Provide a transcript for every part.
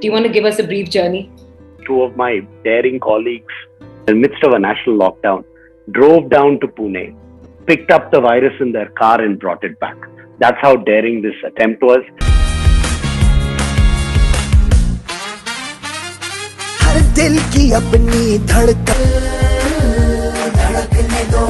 Do you want to give us a brief journey? Two of my daring colleagues, in the midst of a national lockdown, drove down to Pune, picked up the virus in their car and brought it back. That's how daring this attempt was. हर दिल की अपनी धड़कन धड़कने दो.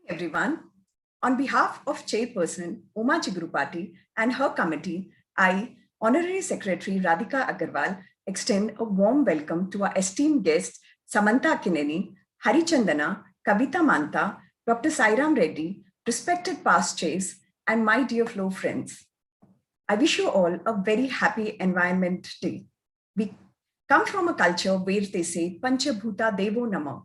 Everyone, on behalf of Chairperson Chigurupati and her committee, I, Honorary Secretary Radhika Agarwal, extend a warm welcome to our esteemed guests Samantha Akkineni, Harichandana, Kavitha Mantha, Dr. Sairam Reddy, respected past chairs, and my dear flow friends. I wish you all a very happy Environment Day. We come from a culture where they say Pancha Bhuta Devo Nama.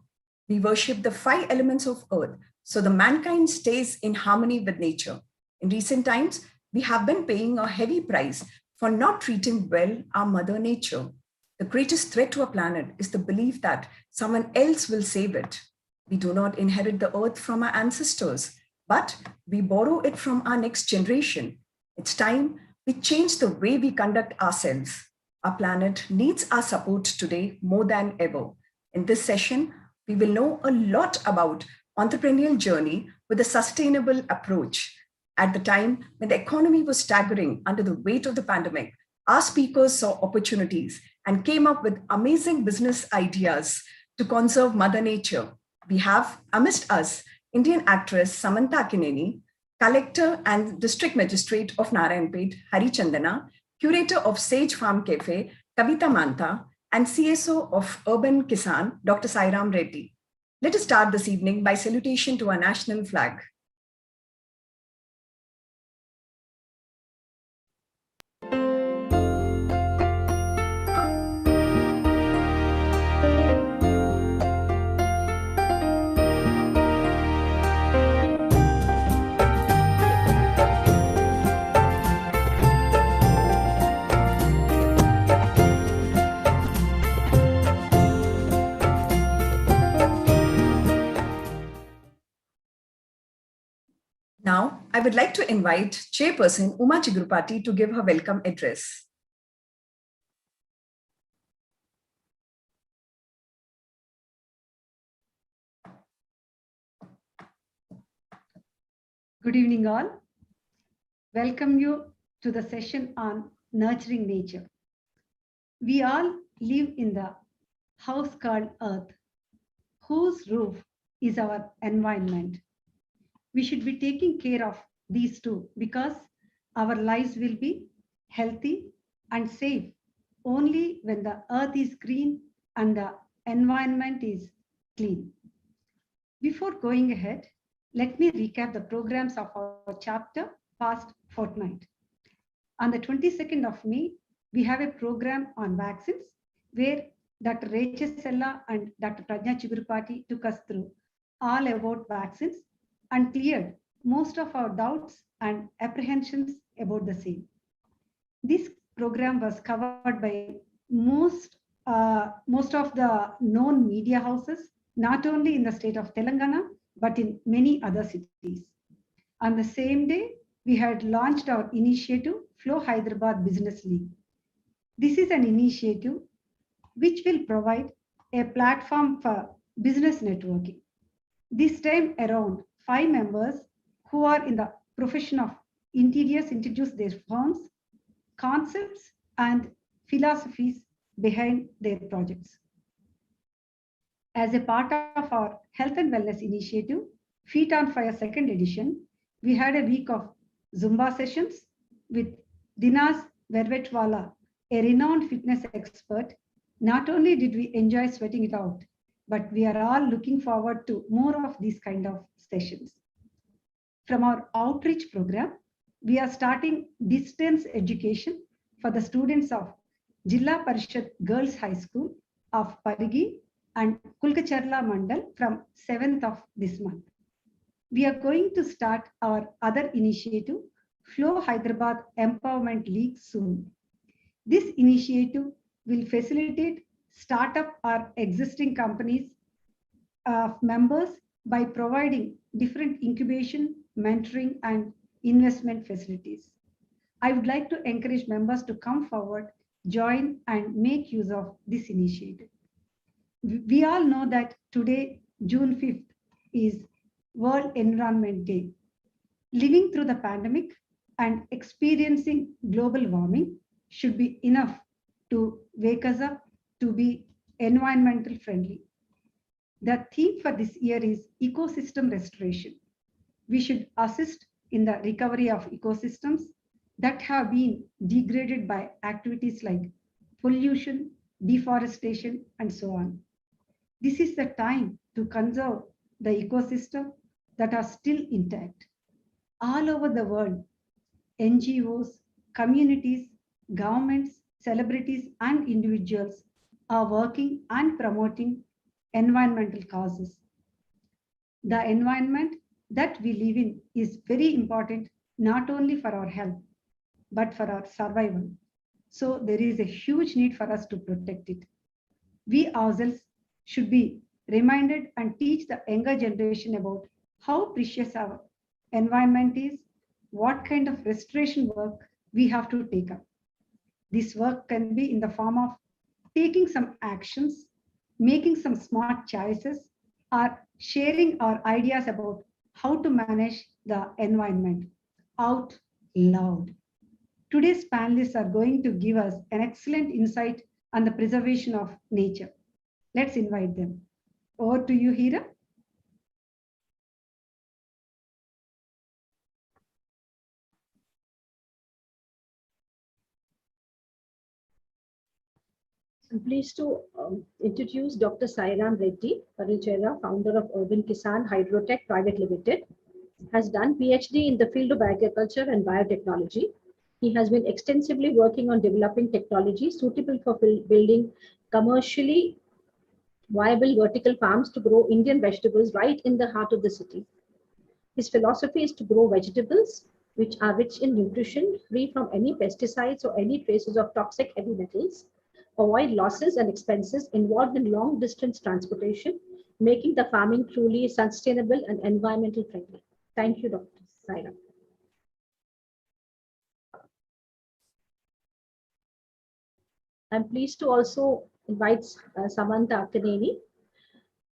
We worship the 5 elements of earth, so the mankind stays in harmony with nature. In recent times, we have been paying a heavy price for not treating well our mother nature. The greatest threat to our planet is the belief that someone else will save it. We do not inherit the earth from our ancestors, but we borrow it from our next generation. It's time we change the way we conduct ourselves. Our planet needs our support today more than ever. In this session, we will know a lot about entrepreneurial journey with a sustainable approach. At the time when the economy was staggering under the weight of the pandemic, our speakers saw opportunities and came up with amazing business ideas to conserve Mother Nature. We have amidst us Indian actress Samantha Akkineni, Collector and District Magistrate of Narayanpet, Harichandana, Curator of Sage Farm Cafe, Kavitha Mantha, and CSO of UrbanKisaan, Dr. Sairam Reddy. Let us start this evening by salutation to our national flag. Now, I would like to invite Chairperson Chigurupati to give her welcome address. Good evening all. Welcome you to the session on nurturing nature. We all live in the house called Earth, whose roof is our environment. We should be taking care of these two because our lives will be healthy and safe only when the earth is green and the environment is clean. Before going ahead, let me recap the programs of our chapter past fortnight. On the 22nd of May, we have a program on vaccines where Dr. Harichandana and Dr. Chigurupati took us through all about vaccines and cleared most of our doubts and apprehensions about the same. This program was covered by most of the known media houses, not only in the state of Telangana, but in many other cities. On the same day, we had launched our initiative, Flow Hyderabad Business League. This is an initiative which will provide a platform for business networking. This time around, 5 members who are in the profession of interiors introduce their firms, concepts, and philosophies behind their projects. As a part of our health and wellness initiative, Feet on Fire second edition, we had a week of Zumba sessions with Dinas Vervetwala, a renowned fitness expert. Not only did we enjoy sweating it out, but we are all looking forward to more of these kind of sessions. From our outreach program, we are starting distance education for the students of Jilla Parishad Girls High School of Parigi and Palicherla Mandal from 7th of this month. We are going to start our other initiative, Flow Hyderabad Empowerment League, soon. This initiative will facilitate startup or existing companies of members by providing different incubation, mentoring, and investment facilities. I would like to encourage members to come forward, join, and make use of this initiative. We all know that today, June 5th, is World Environment Day. Living through the pandemic and experiencing global warming should be enough to wake us up to be environmental friendly. The theme for this year is ecosystem restoration. We should assist in the recovery of ecosystems that have been degraded by activities like pollution, deforestation, and so on. This is the time to conserve the ecosystem that are still intact. All over the world, NGOs, communities, governments, celebrities, and individuals are working and promoting environmental causes. The environment that we live in is very important, not only for our health, but for our survival. So there is a huge need for us to protect it. We ourselves should be reminded and teach the younger generation about how precious our environment is, what kind of restoration work we have to take up. This work can be in the form of taking some actions, making some smart choices, or sharing our ideas about how to manage the environment out loud. Today's panelists are going to give us an excellent insight on the preservation of nature. Let's invite them. Over to you, Heera. I'm pleased to introduce Dr. Sairam Reddy, Palicherla, founder of UrbanKisaan Hydrotech Private Limited, has done PhD in the field of agriculture and biotechnology. He has been extensively working on developing technology suitable for building commercially viable vertical farms to grow Indian vegetables right in the heart of the city. His philosophy is to grow vegetables which are rich in nutrition, free from any pesticides or any traces of toxic heavy metals, avoid losses and expenses involved in long distance transportation, making the farming truly sustainable and environmental friendly. Thank you, Dr. Sairam. I'm pleased to also invite Samantha Akkineni.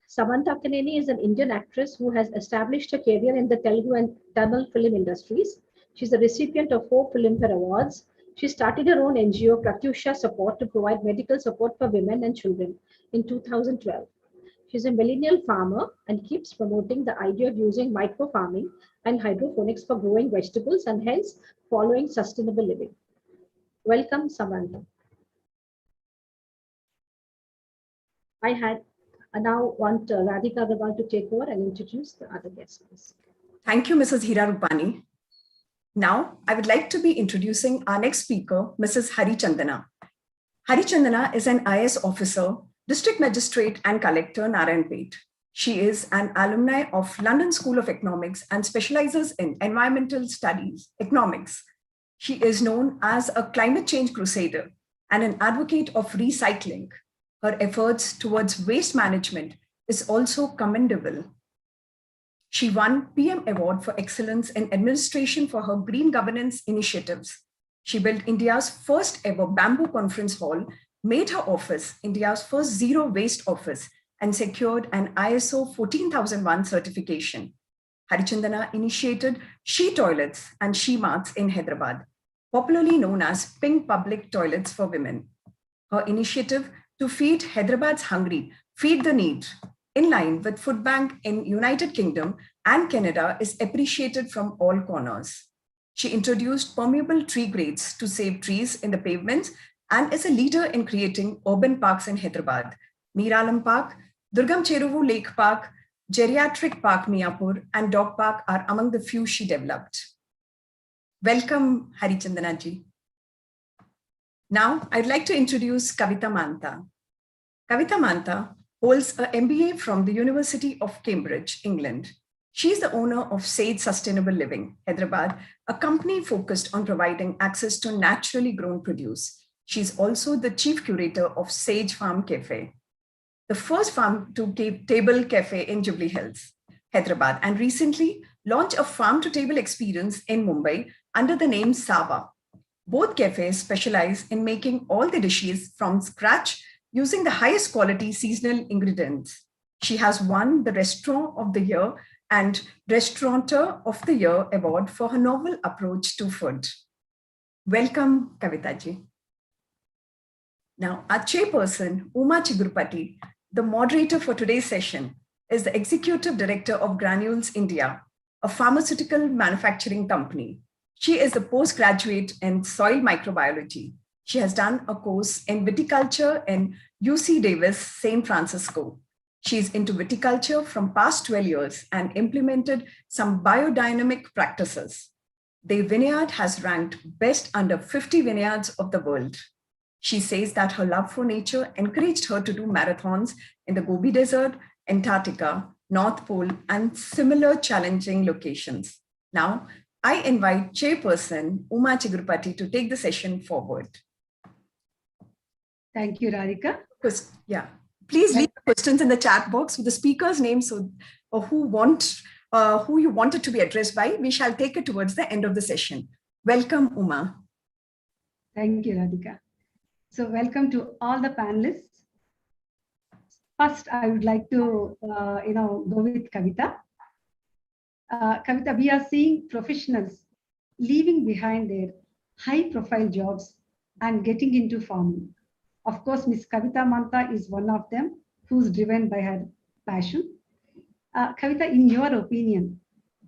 Samantha Akkineni is an Indian actress who has established a career in the Telugu and Tamil film industries. She's a recipient of 4 Filmfare Awards. She started her own NGO, Pratyusha Support, to provide medical support for women and children in 2012. She's a millennial farmer and keeps promoting the idea of using micro farming and hydroponics for growing vegetables and hence following sustainable living. Welcome, Samantha. I now want Radhika Agarwal to take over and introduce the other guests. Thank you, Mrs. Heera Rupani. Now, I would like to be introducing our next speaker, Mrs. Harichandana. Harichandana is an IS officer, District Magistrate and Collector, Narayanpet. She is an alumni of London School of Economics and specializes in environmental studies, economics. She is known as a climate change crusader and an advocate of recycling. Her efforts towards waste management is also commendable. She won PM Award for Excellence in Administration for her green governance initiatives. She built India's first ever bamboo conference hall, made her office India's first zero waste office, and secured an ISO 14001 certification. Harichandana initiated she toilets and she marts in Hyderabad, popularly known as pink public toilets for women. Her initiative to feed Hyderabad's hungry Feed the Need, in line with Food Bank in United Kingdom and Canada, is appreciated from all corners. She introduced permeable tree grades to save trees in the pavements and is a leader in creating urban parks in Hyderabad. Meeralam Park, Durgam Cheruvu Lake Park, Geriatric Park Miapur, and Dog Park are among the few she developed. Welcome, Harichandana ji. Now, I'd like to introduce Kavitha Mantha. Kavitha Mantha holds an MBA from the University of Cambridge, England. She is the owner of Sage Sustainable Living, Hyderabad, a company focused on providing access to naturally grown produce. She is also the chief curator of Sage Farm Cafe, the first farm-to-table cafe in Jubilee Hills, Hyderabad, and recently launched a farm-to-table experience in Mumbai under the name Sava. Both cafes specialize in making all the dishes from scratch using the highest quality seasonal ingredients. She has won the Restaurant of the Year and Restaurateur of the Year award for her novel approach to food. Welcome, Kavitha ji. Now, our chairperson, Uma Chigurupati, the moderator for today's session, is the executive director of Granules India, a pharmaceutical manufacturing company. She is a postgraduate in soil microbiology. She has done a course in viticulture in UC Davis, San Francisco. She is into viticulture from past 12 years and implemented some biodynamic practices. The vineyard has ranked best under 50 vineyards of the world. She says that her love for nature encouraged her to do marathons in the Gobi Desert, Antarctica, North Pole, and similar challenging locations. Now, I invite Chairperson Uma Chigurupati to take the session forward. Thank you, Radhika. Yeah, please leave questions in the chat box with the speaker's name, so who you want it to be addressed by. We shall take it towards the end of the session. Welcome, Uma. Thank you, Radhika. So welcome to all the panelists. First, I would like to go with Kavitha. Kavitha, we are seeing professionals leaving behind their high-profile jobs and getting into farming. Of course, Ms. Kavitha Mantha is one of them who's driven by her passion. Kavitha, in your opinion,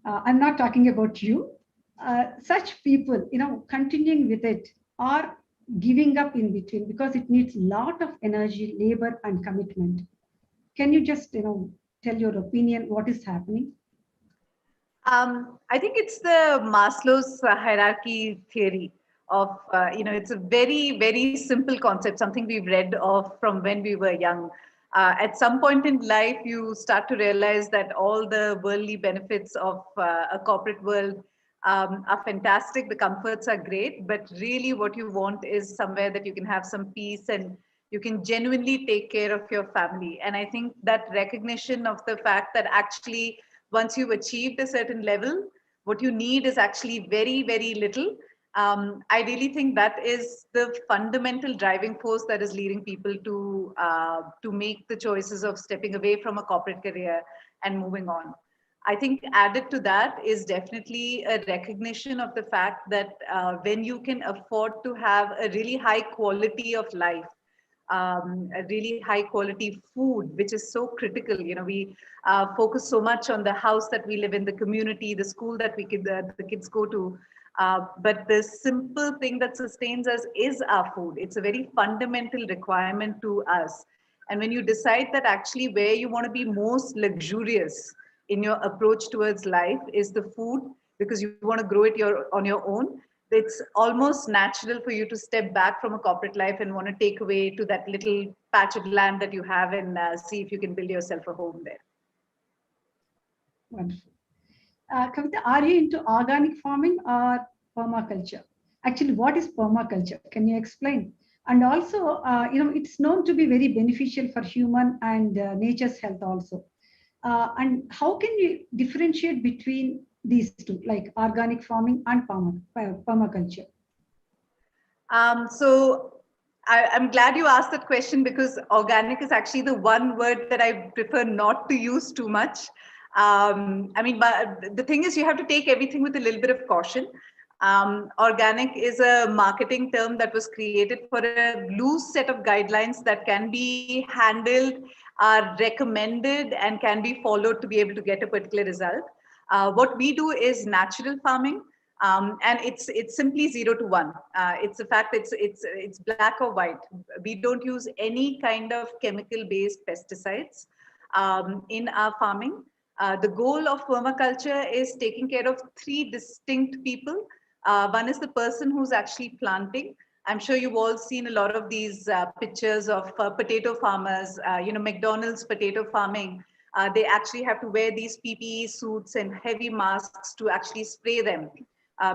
I'm not talking about you, such people, continuing with it or giving up in between because it needs a lot of energy, labor, and commitment. Can you just, tell your opinion, what is happening? I think it's the Maslow's hierarchy theory of, it's a very, very simple concept, something we've read of from when we were young. At some point in life, you start to realize that all the worldly benefits of a corporate world are fantastic. The comforts are great, but really what you want is somewhere that you can have some peace and you can genuinely take care of your family. And I think that recognition of the fact that actually once you've achieved a certain level, what you need is actually very, very little. I really think that is the fundamental driving force that is leading people to make the choices of stepping away from a corporate career and moving on. I think added to that is definitely a recognition of the fact that when you can afford to have a really high quality of life, a really high quality food, which is so critical. We focus so much on the house that we live in, the community, the school that the kids go to. But the simple thing that sustains us is our food. It's a very fundamental requirement to us. And when you decide that actually where you want to be most luxurious in your approach towards life is the food, because you want to grow it on your own, it's almost natural for you to step back from a corporate life and want to take away to that little patch of land that you have and see if you can build yourself a home there. Wonderful. Kavitha, are you into organic farming or permaculture? Actually, what is permaculture? Can you explain? And also, it's known to be very beneficial for human and nature's health also. And how can you differentiate between these two, like organic farming and permaculture? So I'm glad you asked that question, because organic is actually the one word that I prefer not to use too much. But the thing is, you have to take everything with a little bit of caution. Organic is a marketing term that was created for a loose set of guidelines that can be handled are recommended and can be followed to be able to get a particular result. What we do is natural farming, and it's simply 0 to 1. It's the fact it's black or white. We don't use any kind of chemical-based pesticides in our farming. The goal of permaculture is taking care of 3 distinct people. One is the person who's actually planting. I'm sure you've all seen a lot of these pictures of potato farmers, McDonald's potato farming. They actually have to wear these PPE suits and heavy masks to actually spray them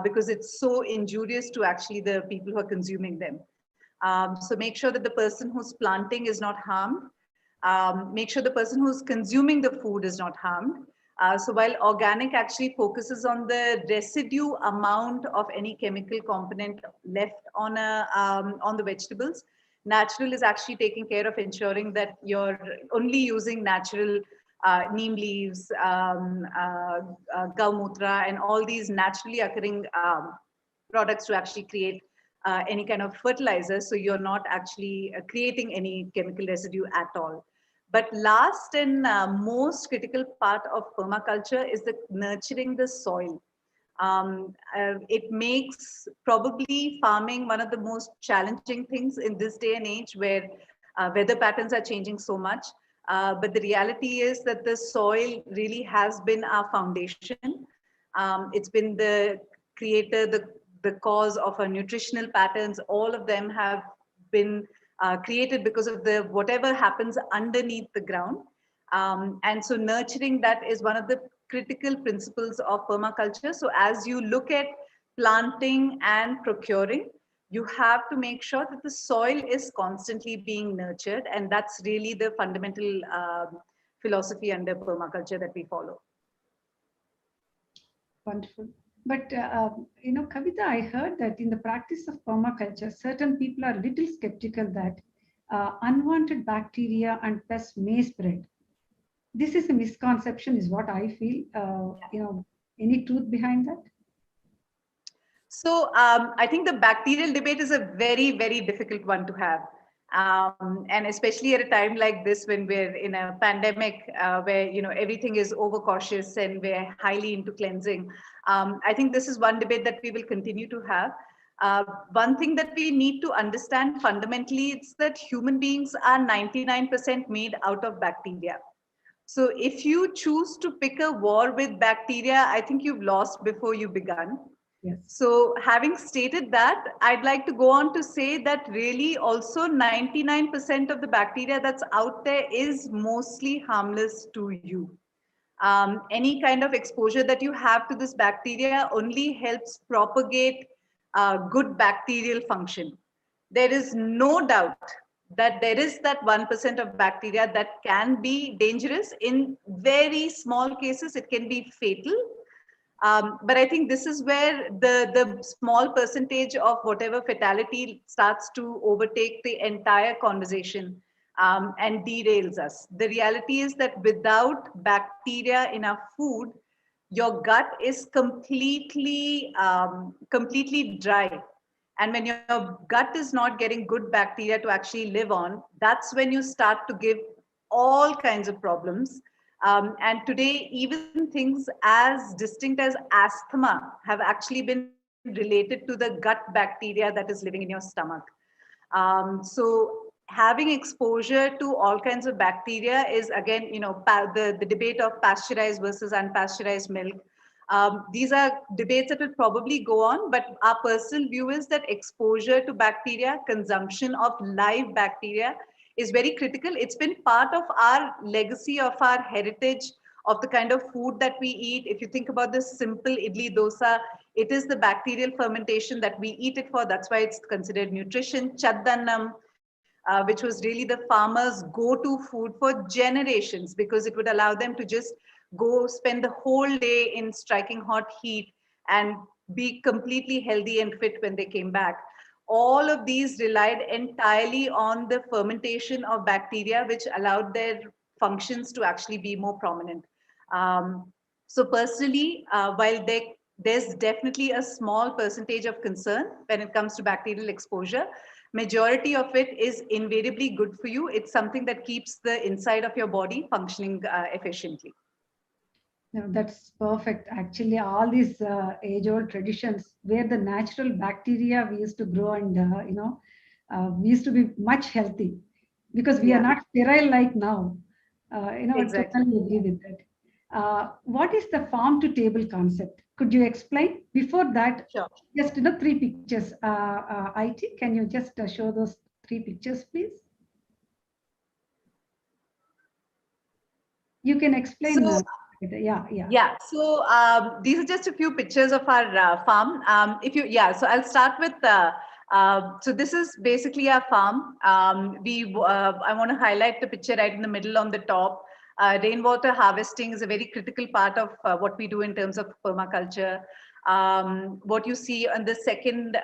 because it's so injurious to actually the people who are consuming them. So make sure that the person who's planting is not harmed. Make sure the person who's consuming the food is not harmed. So while organic actually focuses on the residue amount of any chemical component left on the vegetables, natural is actually taking care of ensuring that you're only using natural neem leaves, gaumutra, and all these naturally occurring products to actually create any kind of fertilizer. So you're not actually creating any chemical residue at all. But last and most critical part of permaculture is the nurturing the soil. It makes probably farming one of the most challenging things in this day and age where weather patterns are changing so much. But the reality is that the soil really has been our foundation. It's been the creator, the cause of our nutritional patterns. All of them have been created because of the whatever happens underneath the ground. And so nurturing that is one of the critical principles of permaculture. So as you look at planting and procuring, you have to make sure that the soil is constantly being nurtured. And that's really the fundamental philosophy under permaculture that we follow. Wonderful. But, Kavitha, I heard that in the practice of permaculture, certain people are a little skeptical that unwanted bacteria and pests may spread. This is a misconception, is what I feel. Any truth behind that? So I think the bacterial debate is a very, very difficult one to have. And especially at a time like this, when we're in a pandemic where everything is overcautious and we're highly into cleansing. I think this is one debate that we will continue to have. One thing that we need to understand fundamentally is that human beings are 99% made out of bacteria. So if you choose to pick a war with bacteria, I think you've lost before you begun. Yes. So having stated that, I'd like to go on to say that really also 99% of the bacteria that's out there is mostly harmless to you. Any kind of exposure that you have to this bacteria only helps propagate good bacterial function. There is no doubt that there is that 1% of bacteria that can be dangerous. In very small cases, it can be fatal. But I think this is where the small percentage of whatever fatality starts to overtake the entire conversation and derails us. The reality is that without bacteria in our food, your gut is completely dry. And when your gut is not getting good bacteria to actually live on, that's when you start to give all kinds of problems. And today, even things as distinct as asthma have actually been related to the gut bacteria that is living in your stomach. So having exposure to all kinds of bacteria is, again, the debate of pasteurized versus unpasteurized milk. These are debates that will probably go on, but our personal view is that exposure to bacteria, consumption of live bacteria is very critical. It's been part of our legacy, of our heritage, of the kind of food that we eat. If you think about this simple idli dosa, it is the bacterial fermentation that we eat it for. That's why it's considered nutrition. Chaddanam, which was really the farmers' go-to food for generations, because it would allow them to just go spend the whole day in striking hot heat and be completely healthy and fit when they came back. All of these relied entirely on the fermentation of bacteria, which allowed their functions to actually be more prominent. So personally, while there there's definitely a small percentage of concern when it comes to bacterial exposure. Majority of it is invariably good for you. It's something that keeps the inside of your body functioning efficiently. No, that's perfect. Actually, all these age-old traditions where the natural bacteria we used to grow and we used to be much healthy because we are not sterile like now. Exactly. Totally agree with that. What is the farm to table concept? Could you explain? Before that, Sure. just 3 pictures. IT, can you just show those 3 pictures, please? You can explain. So, Yeah. Yeah, so these are just a few pictures of our farm. So I'll start with, so this is basically our farm. I want to highlight the picture right in the middle on the top. Rainwater harvesting is a very critical part of what we do in terms of permaculture. What you see on the second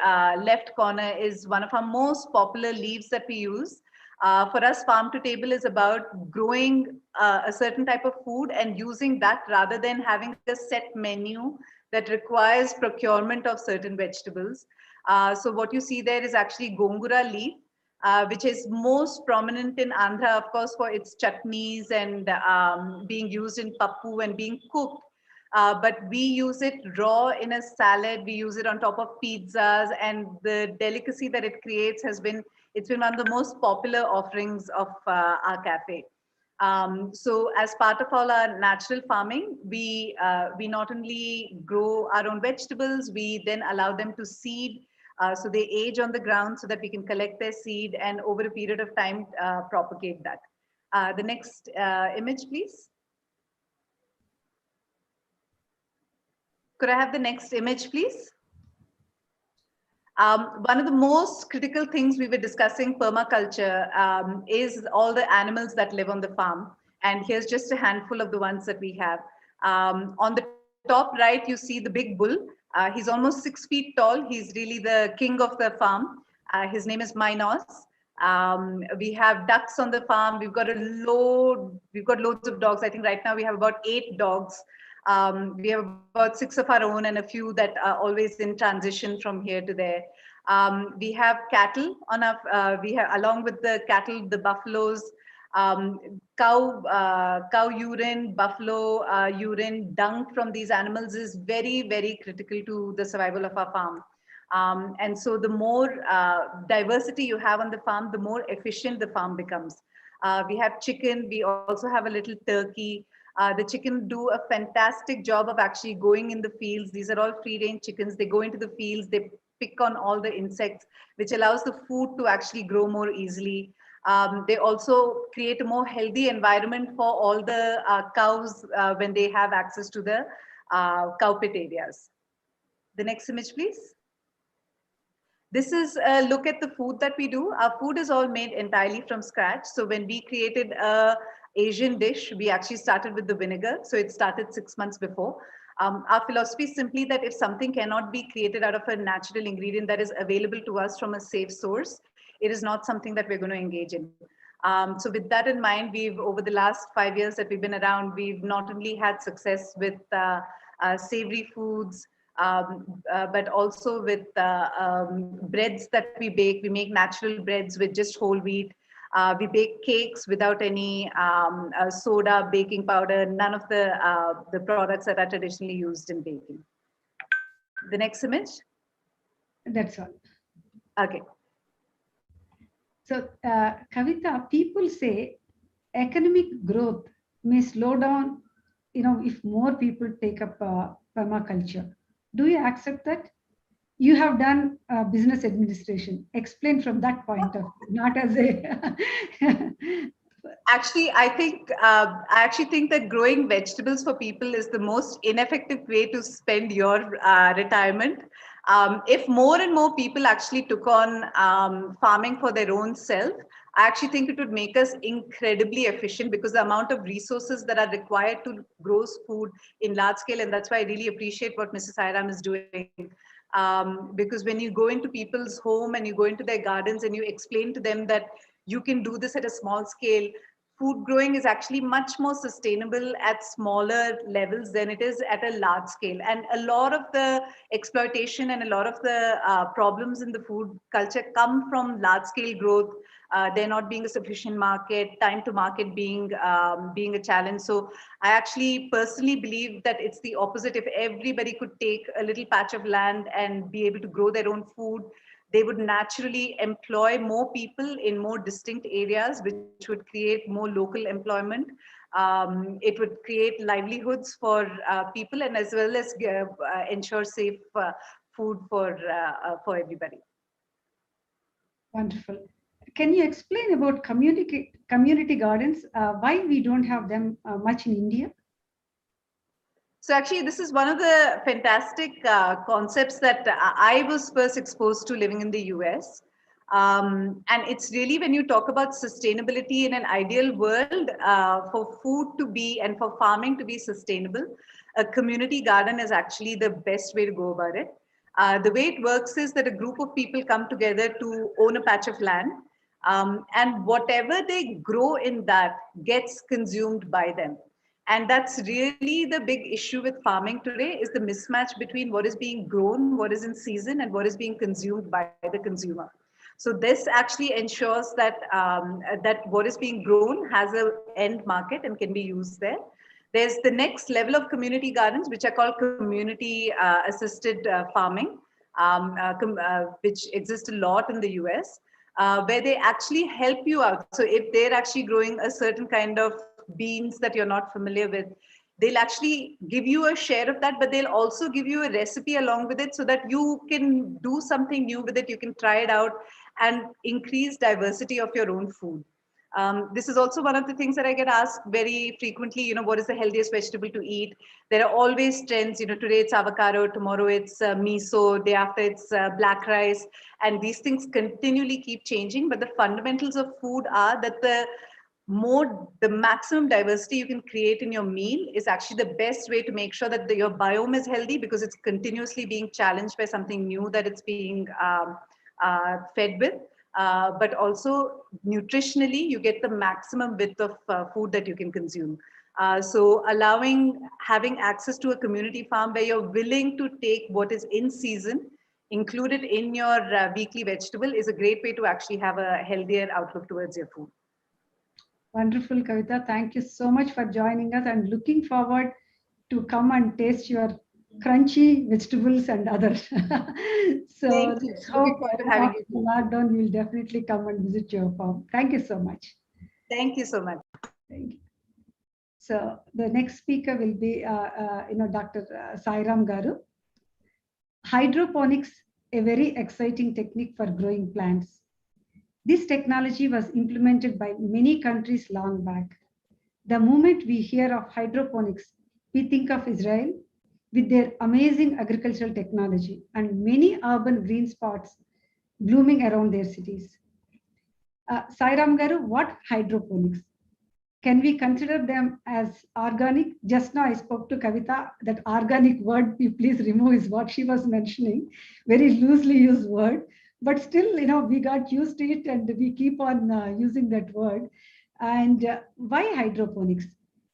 left corner is one of our most popular leaves that we use. For us, farm to table is about growing a certain type of food and using that rather than having a set menu that requires procurement of certain vegetables. So what you see there is actually gongura leaf, which is most prominent in Andhra, of course, for its chutneys and being used in pappu and being cooked. But we use it raw in a salad. We use it on top of pizzas, and the delicacy that it creates it's been one of the most popular offerings of our cafe. So as part of all our natural farming, we not only grow our own vegetables, we then allow them to seed. So they age on the ground so that we can collect their seed and over a period of time propagate that. The next image, please. Could I have the next image, please? One of the most critical things we were discussing permaculture is all the animals that live on the farm. And here's just a handful of the ones that we have. On the top right, you see the big bull. He's almost 6 feet tall. He's really the king of the farm. His name is Minos. We have ducks on the farm. We've got loads of dogs. I think right now we have about 8 dogs. We have about 6 of our own and a few that are always in transition from here to there. We have cattle on our, along with the cattle, the buffaloes, cow urine, buffalo urine, dung from these animals is very, very critical to the survival of our farm. And so the more diversity you have on the farm, the more efficient the farm becomes. We have chicken. We also have a little turkey. The chicken do a fantastic job of actually going in the fields. These are all free-range chickens. They go into the fields. They pick on all the insects, which allows the food to actually grow more easily. They also create a more healthy environment for all the cows when they have access to the cow pit areas. The next image, please. This is a look at the food that we do. Our food is all made entirely from scratch. So when we created a Asian dish, we actually started with the vinegar. So it started 6 months before. Our philosophy is simply that if something cannot be created out of a natural ingredient that is available to us from a safe source, it is not something that we're going to engage in. So with that in mind, over the last 5 years that we've been around, we've not only had success with savory foods, but also with breads that we bake. We make natural breads with just whole wheat. We bake cakes without any soda, baking powder, none of the products that are traditionally used in baking. The next image. That's all. Okay. So, Kavitha, people say economic growth may slow down, if more people take up permaculture. Do you accept that? You have done business administration. Explain from that point of view, not as a. Actually, I think that growing vegetables for people is the most ineffective way to spend your retirement. If more and more people actually took on farming for their own self, I actually think it would make us incredibly efficient because the amount of resources that are required to grow food in large scale, and that's why I really appreciate what Mrs. Sairam is doing. Because when you go into people's home and you go into their gardens and you explain to them that you can do this at a small scale, food growing is actually much more sustainable at smaller levels than it is at a large scale. And a lot of the exploitation and a lot of the problems in the food culture come from large scale growth. There not being a sufficient market, time to market being a challenge. So I actually personally believe that it's the opposite. If everybody could take a little patch of land and be able to grow their own food, they would naturally employ more people in more distinct areas, which would create more local employment. It would create livelihoods for people, and as well as ensure safe food for everybody. Wonderful. Can you explain about community gardens? Why we don't have them much in India? So actually, this is one of the fantastic concepts that I was first exposed to living in the US. And it's really when you talk about sustainability in an ideal world, for food to be and for farming to be sustainable, a community garden is actually the best way to go about it. The way it works is that a group of people come together to own a patch of land, and whatever they grow in that gets consumed by them. And that's really the big issue with farming today, is the mismatch between what is being grown, what is in season, and what is being consumed by the consumer. So this actually ensures that that what is being grown has an end market and can be used there. There's the next level of community gardens, which are called community assisted farming, which exist a lot in the US, where they actually help you out. So if they're actually growing a certain kind of beans that you're not familiar with, they'll actually give you a share of that, but they'll also give you a recipe along with it so that you can do something new with it. You can try it out and increase diversity of your own food. This is also one of the things that I get asked very frequently, what is the healthiest vegetable to eat? There are always trends, today it's avocado, tomorrow it's miso, day after it's black rice. And these things continually keep changing. But the fundamentals of food are that the maximum diversity you can create in your meal is actually the best way to make sure that your biome is healthy, because it's continuously being challenged by something new that it's being fed with. But also nutritionally, you get the maximum width of food that you can consume. So having access to a community farm where you're willing to take what is in season, include it in your weekly vegetable, is a great way to actually have a healthier outlook towards your food. Wonderful, Kavitha. Thank you so much for joining us, and looking forward to come and taste your crunchy vegetables and others. So Thank you. let's hope Having you. lockdown, we'll definitely come and visit your farm. Thank you so much. Thank you so much. Thank you. So the next speaker will be, Dr. Sairam Garu. Hydroponics, a very exciting technique for growing plants. This technology was implemented by many countries long back. The moment we hear of hydroponics, we think of Israel with their amazing agricultural technology and many urban green spots blooming around their cities. Sairam Garu, what hydroponics? Can we consider them as organic? Just now I spoke to Kavitha, that organic word, please remove, is what she was mentioning. Very loosely used word. But still, we got used to it and we keep on using that word. And why hydroponics?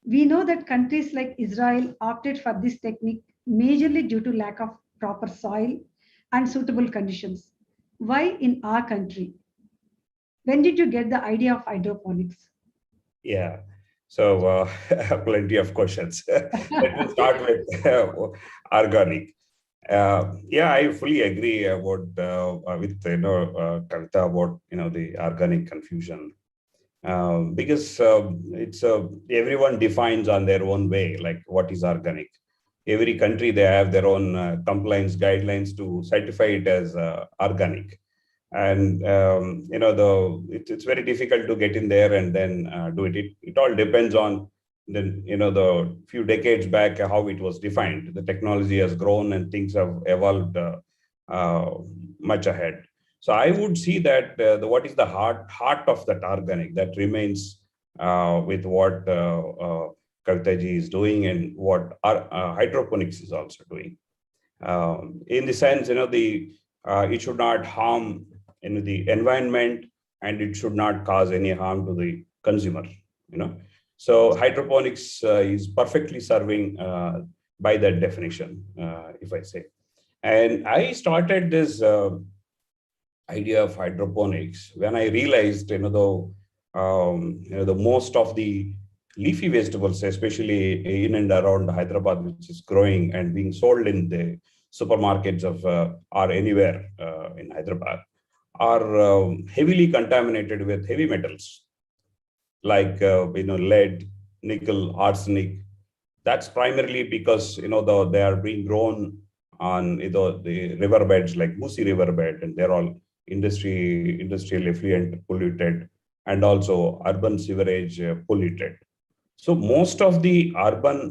We know that countries like Israel opted for this technique majorly due to lack of proper soil and suitable conditions. Why in our country? When did you get the idea of hydroponics? Yeah, so plenty of questions. Let me start with organic. I fully agree with Kavitha about the organic confusion, because it's everyone defines on their own way, like what is organic. Every country, they have their own compliance guidelines to certify it as organic, and it's very difficult to get in there and then do it. It all depends on the few decades back how it was defined. The technology has grown and things have evolved much ahead. So I would see that what is the heart of that organic that remains with what Kavitha ji is doing and what hydroponics is also doing. In the sense, it should not harm the environment and it should not cause any harm to the consumer. So hydroponics is perfectly serving by that definition, if I say. And I started this idea of hydroponics when I realized, the most of the leafy vegetables, especially in and around Hyderabad, which is growing and being sold in the supermarkets of or anywhere in Hyderabad, are heavily contaminated with heavy metals like lead, nickel, arsenic. That's primarily because they are being grown on the riverbeds like Musi riverbed, and they're all industrial effluent polluted, and also urban sewerage polluted. So most of the urban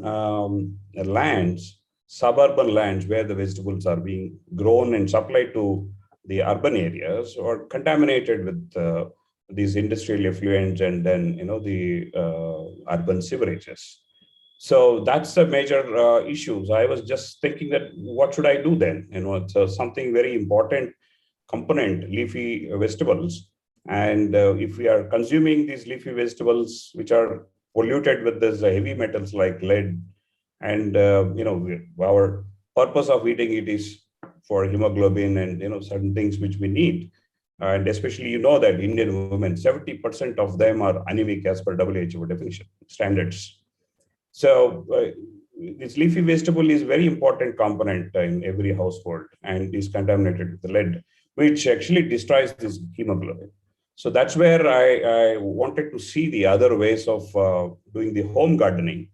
lands, suburban lands where the vegetables are being grown and supplied to the urban areas are contaminated with these industrial effluents and then the urban sewerages. So that's a major issue. So I was just thinking that what should I do then? It's something very important component, leafy vegetables. And if we are consuming these leafy vegetables, which are polluted with this heavy metals like lead, and our purpose of eating it is for hemoglobin and certain things which we need. And especially that Indian women, 70% of them are anemic as per WHO definition standards. So this leafy vegetable is very important component in every household and is contaminated with lead, which actually destroys this hemoglobin. So that's where I wanted to see the other ways of doing the home gardening.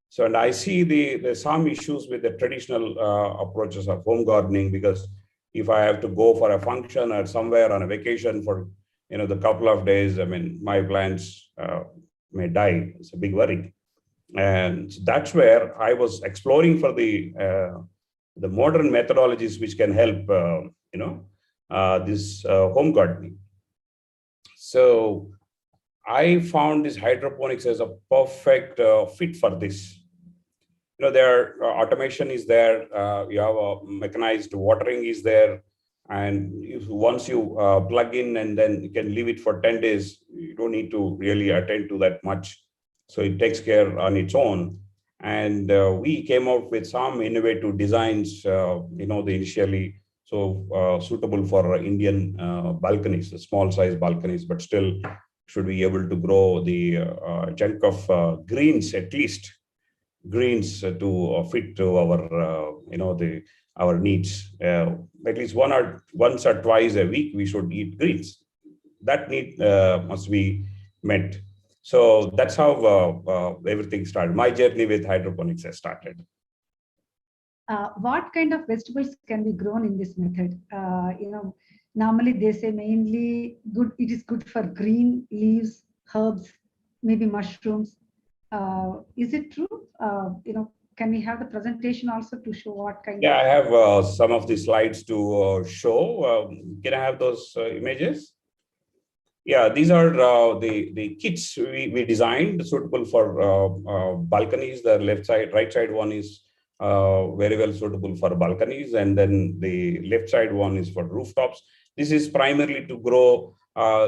So, and I see there's some issues with the traditional approaches of home gardening, because if I have to go for a function or somewhere on a vacation for the couple of days, my plants may die. It's a big worry. And that's where I was exploring for the modern methodologies which can help this home gardening. So I found this hydroponics as a perfect fit for this. Their automation is there. You have a mechanized watering is there, and once you plug in and then you can leave it for 10 days, you don't need to really attend to that much. So it takes care on its own. And we came out with some innovative designs, initially suitable for Indian balconies, the small size balconies, but still should be able to grow the chunk of greens, at least greens to fit to our, our needs. At least once or twice a week, we should eat greens. That need must be met. So that's how everything started. My journey with hydroponics has started. What kind of vegetables can be grown in this method? Normally they say mainly good. It is good for green leaves, herbs, maybe mushrooms. Is it true? Can we have the presentation also to show what kind? Yeah, I have some of the slides to show. Can I have those images? Yeah, these are the kits we designed suitable for balconies. The right side one is very well suitable for balconies, and then the left side one is for rooftops. This is primarily to grow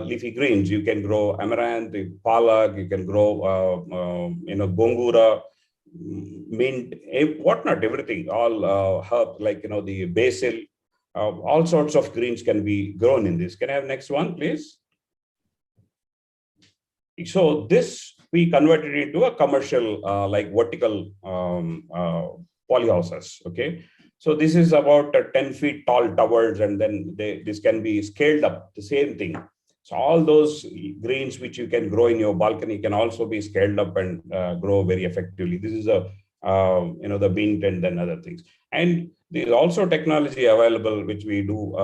leafy greens. You can grow amaranth, palak, you can grow gongura, mint, whatnot, everything, all herb like the basil, all sorts of greens can be grown in this. Can I have next one, please? So this we converted into a commercial like vertical polyhouses. Okay, so this is about 10 feet tall towers, and then this can be scaled up. The same thing. So all those greens which you can grow in your balcony can also be scaled up and grow very effectively. This is a the mint and then other things. And there's also technology available which we do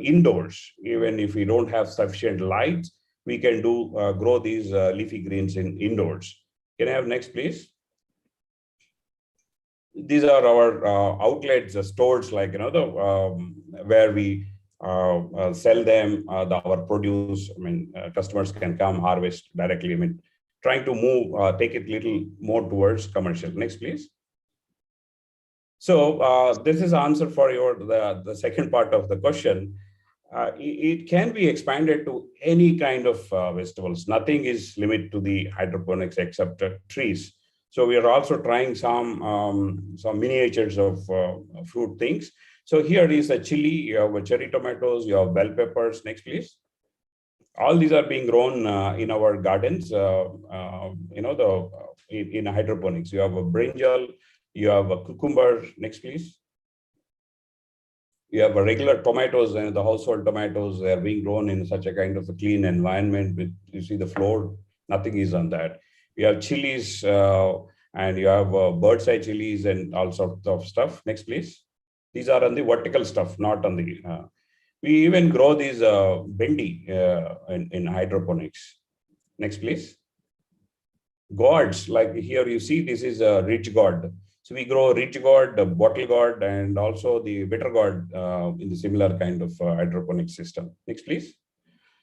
indoors. Even if we don't have sufficient light, we can do grow these leafy greens indoors. Can I have next, please? These are our outlets, stores, like where we sell them our produce. Customers can come harvest directly. Trying to move, take it little more towards commercial. Next, please. So this is answer for the second part of the question. it can be expanded to any kind of vegetables. Nothing is limited to the hydroponics except trees. So we are also trying some miniatures of fruit things. So here is a chili, you have cherry tomatoes, you have bell peppers. Next, please. All these are being grown in our gardens, in hydroponics. You have a brinjal, you have a cucumber. Next, please. You have a regular tomatoes, and the household tomatoes, they are being grown in such a kind of a clean environment. With, you see the floor, nothing is on that. You have chilies, and you have bird's eye chilies and all sorts of stuff. Next, please. These are on the vertical stuff, not on the. We even grow these bendi in hydroponics. Next, please. Gourds, like here you see, this is a ridge gourd. So we grow ridge gourd, bottle gourd, and also the bitter gourd in the similar kind of hydroponic system. Next, please.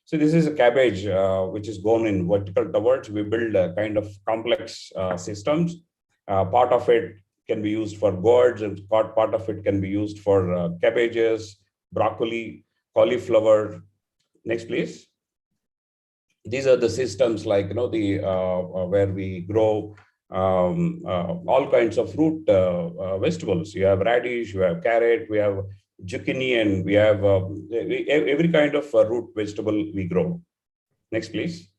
So this is a cabbage which is grown in vertical towers. We build a kind of complex systems. Part of it can be used for gourds, and part of it can be used for cabbages, broccoli, cauliflower. Next, please. These are the systems like, where we grow all kinds of fruit vegetables. You have radish, you have carrot, we have zucchini, and we have every kind of root vegetable we grow. Next, please.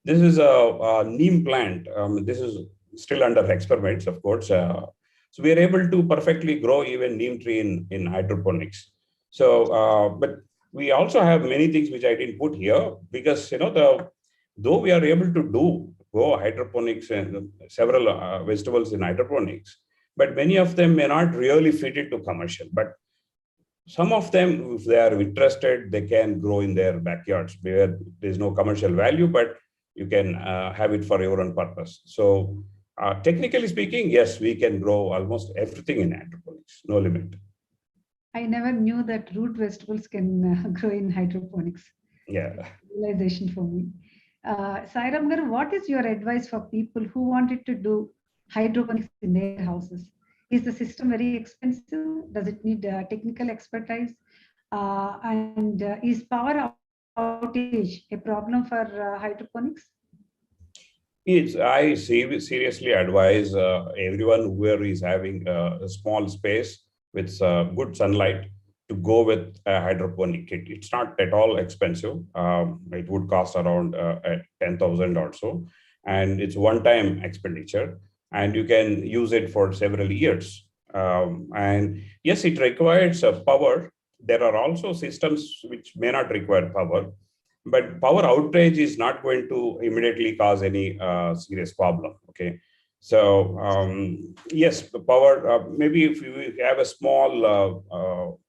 This is a neem plant. This is still under experiments, of course. So we are able to perfectly grow even neem tree in hydroponics. So, but we also have many things which I didn't put here because, though we are able to grow hydroponics and several vegetables in hydroponics, but many of them may not really fit into commercial. But some of them, if they are interested, they can grow in their backyards where there's no commercial value, but you can have it for your own purpose. So technically speaking, yes, we can grow almost everything in hydroponics, no limit. I never knew that root vegetables can grow in hydroponics. Yeah. Realization for me. Sairam garu, what is your advice for people who wanted to do hydroponics in their houses? Is the system very expensive? Does it need technical expertise? And is power outage a problem for hydroponics? I seriously advise everyone whoever is having a small space with good sunlight to go with a hydroponic kit. It's not at all expensive. It would cost around 10,000 or so. And it's one-time expenditure. And you can use it for several years. And yes, it requires power. There are also systems which may not require power. But power outage is not going to immediately cause any serious problem, okay? So yes, the power, maybe if you have a small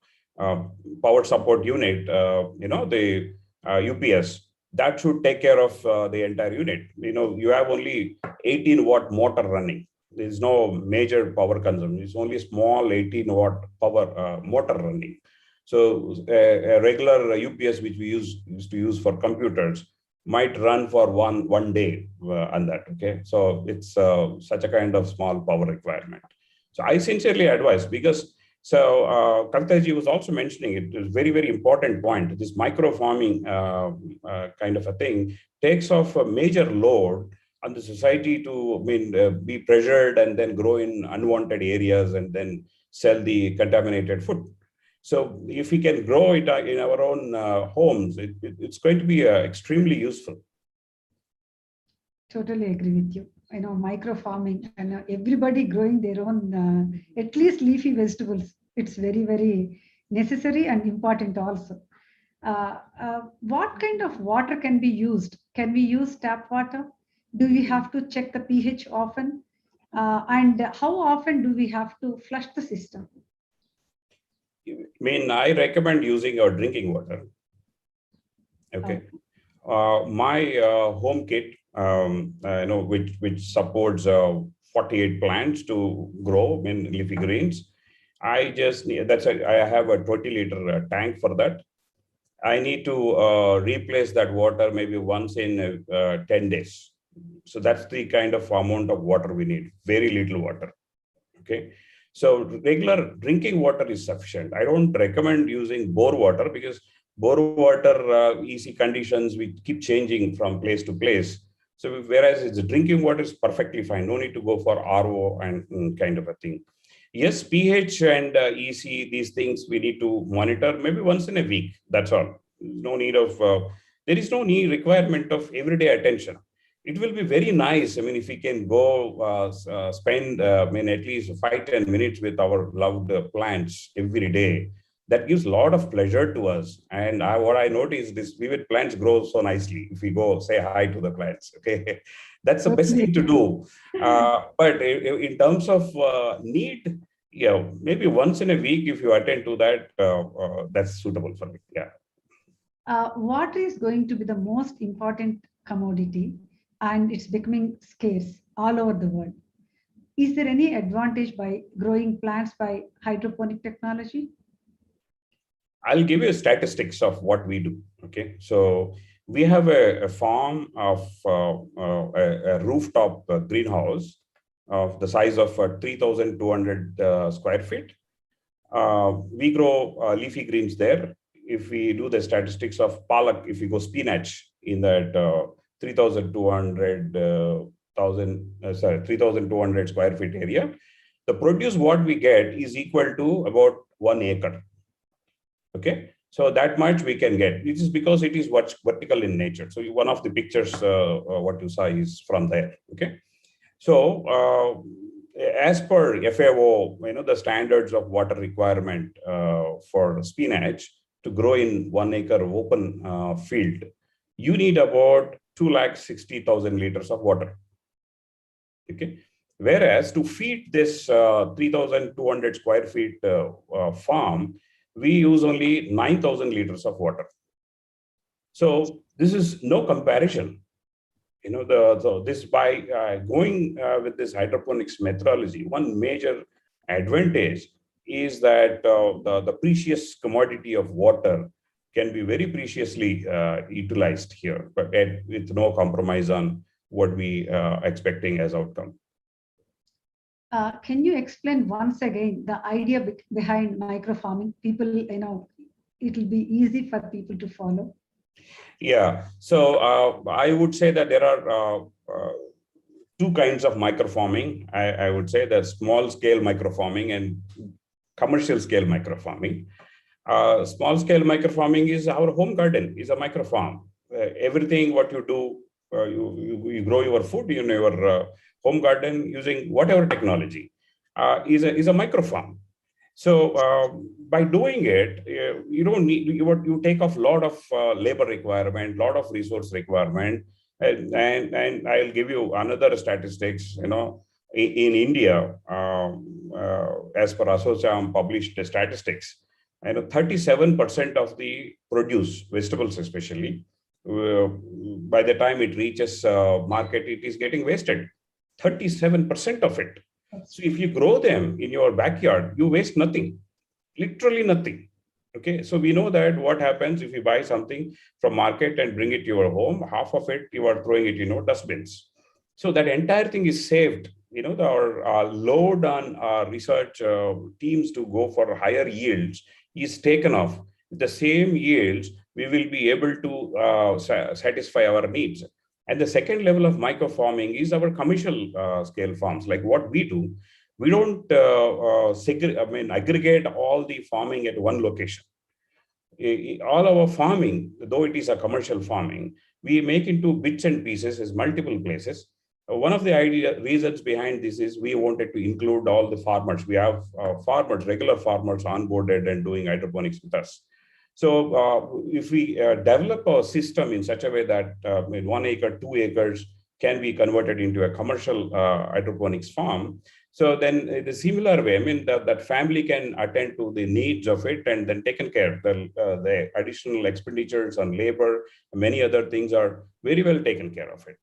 power support unit, the UPS, that should take care of the entire unit. You have only 18-watt motor running. There's no major power consumption. It's only small 18-watt power motor running. So a regular UPS, which we used to use for computers, might run for one day on that. Okay, so it's such a kind of small power requirement. So I sincerely advise, because Kavitha ji was also mentioning it is very, very important point. This micro farming kind of a thing takes off a major load on the society to be pressured and then grow in unwanted areas and then sell the contaminated food. So if we can grow it in our own homes, it's going to be extremely useful. Totally agree with you. Micro farming and everybody growing their own, at least leafy vegetables. It's very, very necessary and important also. What kind of water can be used? Can we use tap water? Do we have to check the pH often? And how often do we have to flush the system? I recommend using our drinking water. Okay. My home kit, which supports 48 plants to grow in leafy greens. I have a 20-liter tank for that. I need to replace that water maybe once in 10 days. So that's the kind of amount of water we need, very little water. Okay. So regular drinking water is sufficient. I don't recommend using bore water because bore water EC conditions, we keep changing from place to place. So whereas it's drinking water is perfectly fine, no need to go for RO and kind of a thing. Yes, pH and EC, these things we need to monitor maybe once in a week. That's all. No need of, there is no need requirement of everyday attention. It will be very nice. I mean, if we can go spend at least 5-10 minutes with our loved plants every day, that gives a lot of pleasure to us. And what I noticed is vivid plants grow so nicely if we go say hi to the plants. Okay, that's the best thing to do. But in terms of need, yeah, maybe once in a week if you attend to that, that's suitable for me. Yeah. Water is going to be the most important commodity, and it's becoming scarce all over the world. Is there any advantage by growing plants by hydroponic technology? I'll give you statistics of what we do. Okay, so we have a farm of a rooftop greenhouse of the size of 3,200 square feet. We grow leafy greens there. If we do the statistics of palak, if we go spinach in that 3,200 square feet area, the produce what we get is equal to about 1 acre. Okay, so that much we can get. It is because it is what's vertical in nature. So one of the pictures what you saw is from there. Okay, so as per FAO, the standards of water requirement for spinach to grow in 1 acre open field, you need about 260,000 liters of water. Okay, whereas to feed this 3,200 square feet farm, we use only 9,000 liters of water. So this is no comparison. This by going with this hydroponics methodology, one major advantage is that the precious commodity of water can be very preciously utilized here, but with no compromise on what we are expecting as outcome. Can you explain once again the idea behind microfarming? People, it will be easy for people to follow. Yeah, so I would say that there are two kinds of microfarming. I would say that small scale microfarming and commercial scale microfarming. Small scale microfarming is our home garden, is a microfarm. Everything what you do, you grow your food in your home garden using whatever technology is a microfarm. So by doing it, you don't need, you take off a lot of labor requirement, lot of resource requirement, and I'll give you another statistics. In India, as per Assocham published statistics, 37% of the produce, vegetables especially, by the time it reaches market, it is getting wasted. 37% of it. So if you grow them in your backyard, you waste nothing, literally nothing. Okay, so we know that what happens if you buy something from market and bring it to your home, half of it you are throwing it in dustbins. So that entire thing is saved. Our load on our research teams to go for higher yields is taken off. With the same yields, we will be able to satisfy our needs. And the second level of microfarming is our commercial scale farms. Like what we do, we don't aggregate all the farming at one location. All our farming, though it is a commercial farming, we make into bits and pieces as multiple places. One of the reasons behind this is we wanted to include all the farmers. We have farmers, regular farmers onboarded and doing hydroponics with us. So if we develop a system in such a way that 1 acre, 2 acres can be converted into a commercial hydroponics farm, so then in a similar way, that family can attend to the needs of it and then taken care of. The additional expenditures on labor, many other things are very well taken care of it.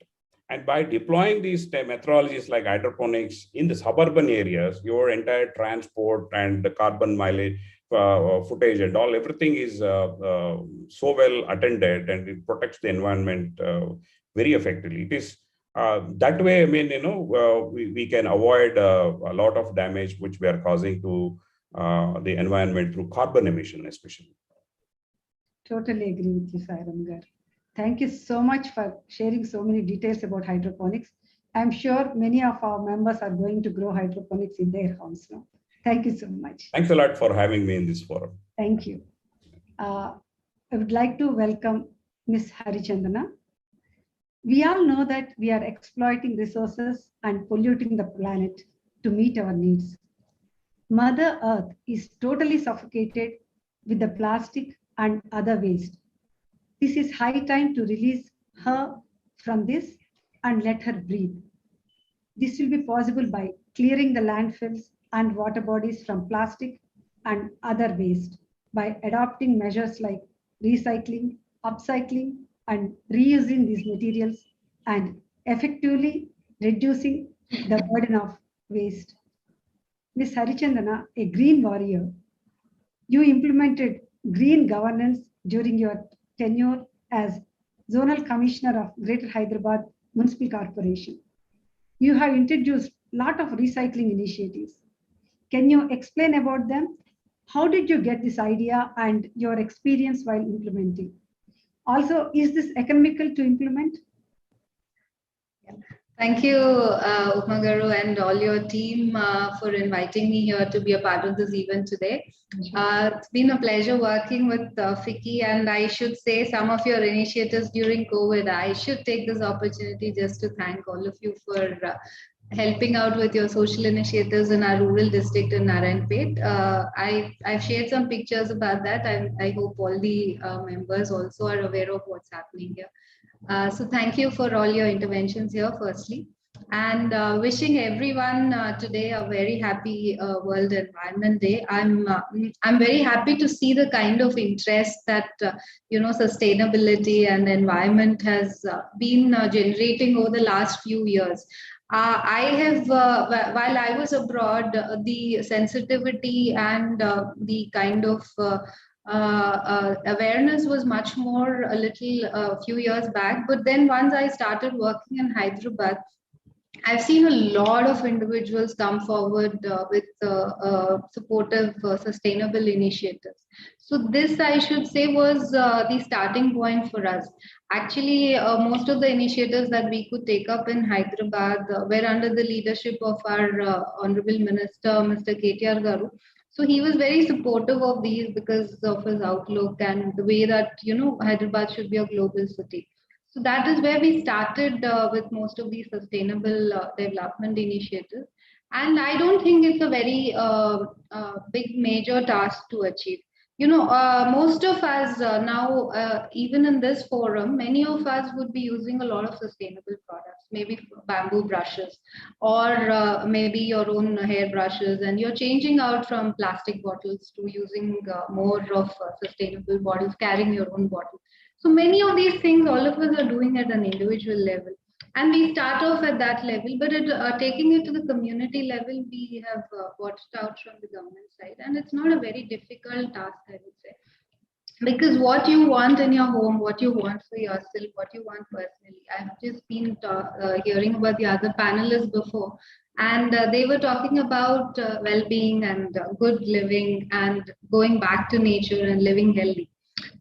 And by deploying these methodologies like hydroponics in the suburban areas, your entire transport and the carbon mileage, footage and all, everything is so well attended and it protects the environment very effectively. It is that way, we can avoid a lot of damage which we are causing to the environment through carbon emission especially. Totally agree with you, Sairam gar. Thank you so much for sharing so many details about hydroponics. I'm sure many of our members are going to grow hydroponics in their homes now. Thank you so much. Thanks a lot for having me in this forum. Thank you. I would like to welcome Ms. Harichandana. We all know that we are exploiting resources and polluting the planet to meet our needs. Mother Earth is totally suffocated with the plastic and other waste. This is high time to release her from this and let her breathe. This will be possible by clearing the landfills and water bodies from plastic and other waste, by adopting measures like recycling, upcycling, and reusing these materials, and effectively reducing the burden of waste. Ms. Harichandana, a green warrior, you implemented green governance during your tenure as Zonal Commissioner of Greater Hyderabad Municipal Corporation. You have introduced a lot of recycling initiatives. Can you explain about them? How did you get this idea and your experience while implementing? Also, is this economical to implement? Thank you, Upagaru, and all your team for inviting me here to be a part of this event today. It's been a pleasure working with Fiki, and I should say some of your initiatives during COVID. I should take this opportunity just to thank all of you for helping out with your social initiatives in our rural district in Narayanpet. I've shared some pictures about that. I hope all the members also are aware of what's happening here. So thank you for all your interventions here, firstly, and wishing everyone today a very happy World Environment Day. I'm very happy to see the kind of interest that sustainability and environment has been generating over the last few years. I have, while I was abroad, the sensitivity and the kind of awareness was much more a little few years back. But then once I started working in Hyderabad, I've seen a lot of individuals come forward with supportive, sustainable initiatives. So this, I should say, was the starting point for us. Actually, most of the initiatives that we could take up in Hyderabad were under the leadership of our Honorable Minister, Mr. KTR Garu. So he was very supportive of these because of his outlook and the way that, Hyderabad should be a global city. So that is where we started with most of these sustainable development initiatives. And I don't think it's a very big major task to achieve. Most of us now, even in this forum, many of us would be using a lot of sustainable products, maybe bamboo brushes or maybe your own hair brushes, and you're changing out from plastic bottles to using more of sustainable bottles, carrying your own bottle. So many of these things, all of us are doing at an individual level. And we start off at that level, but taking it to the community level, we have watched out from the government side. And it's not a very difficult task, I would say. Because what you want in your home, what you want for yourself, what you want personally. I've just been hearing about the other panelists before, and they were talking about well-being and good living and going back to nature and living healthy.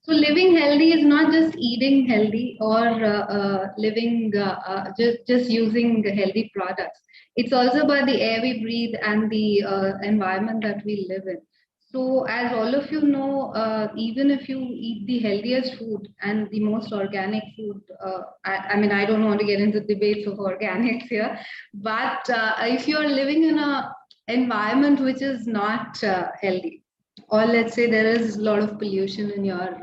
So living healthy is not just eating healthy or living just using healthy products. It's also about the air we breathe and the environment that we live in. So as all of you know, even if you eat the healthiest food and the most organic food, I don't want to get into debates of organics here, but if you're living in an environment which is not healthy, or let's say there is a lot of pollution in your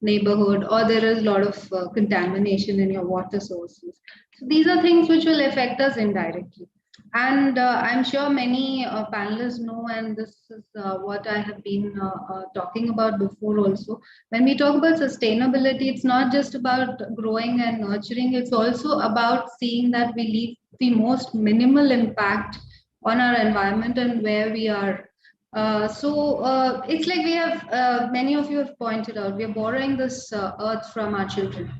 neighborhood, or there is a lot of contamination in your water sources. So these are things which will affect us indirectly. And I'm sure many panelists know, and this is what I have been talking about before also. When we talk about sustainability, it's not just about growing and nurturing, it's also about seeing that we leave the most minimal impact on our environment and where we are. It's like we have, many of you have pointed out, we are borrowing this earth from our children.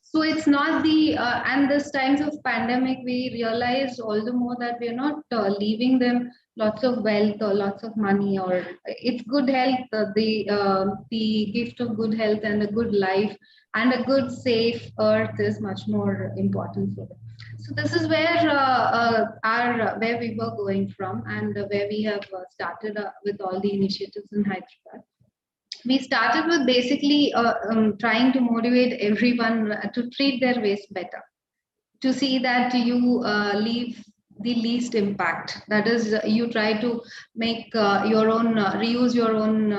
So it's not and this times of pandemic, we realized all the more that we're not leaving them lots of wealth or lots of money, or it's good health, the gift of good health and a good life and a good safe earth is much more important for them. So this is where where we were going from, and where we have started with all the initiatives in Hyderabad. We started with basically trying to motivate everyone to treat their waste better, to see that you leave the least impact. That is, you try to make your own, reuse your own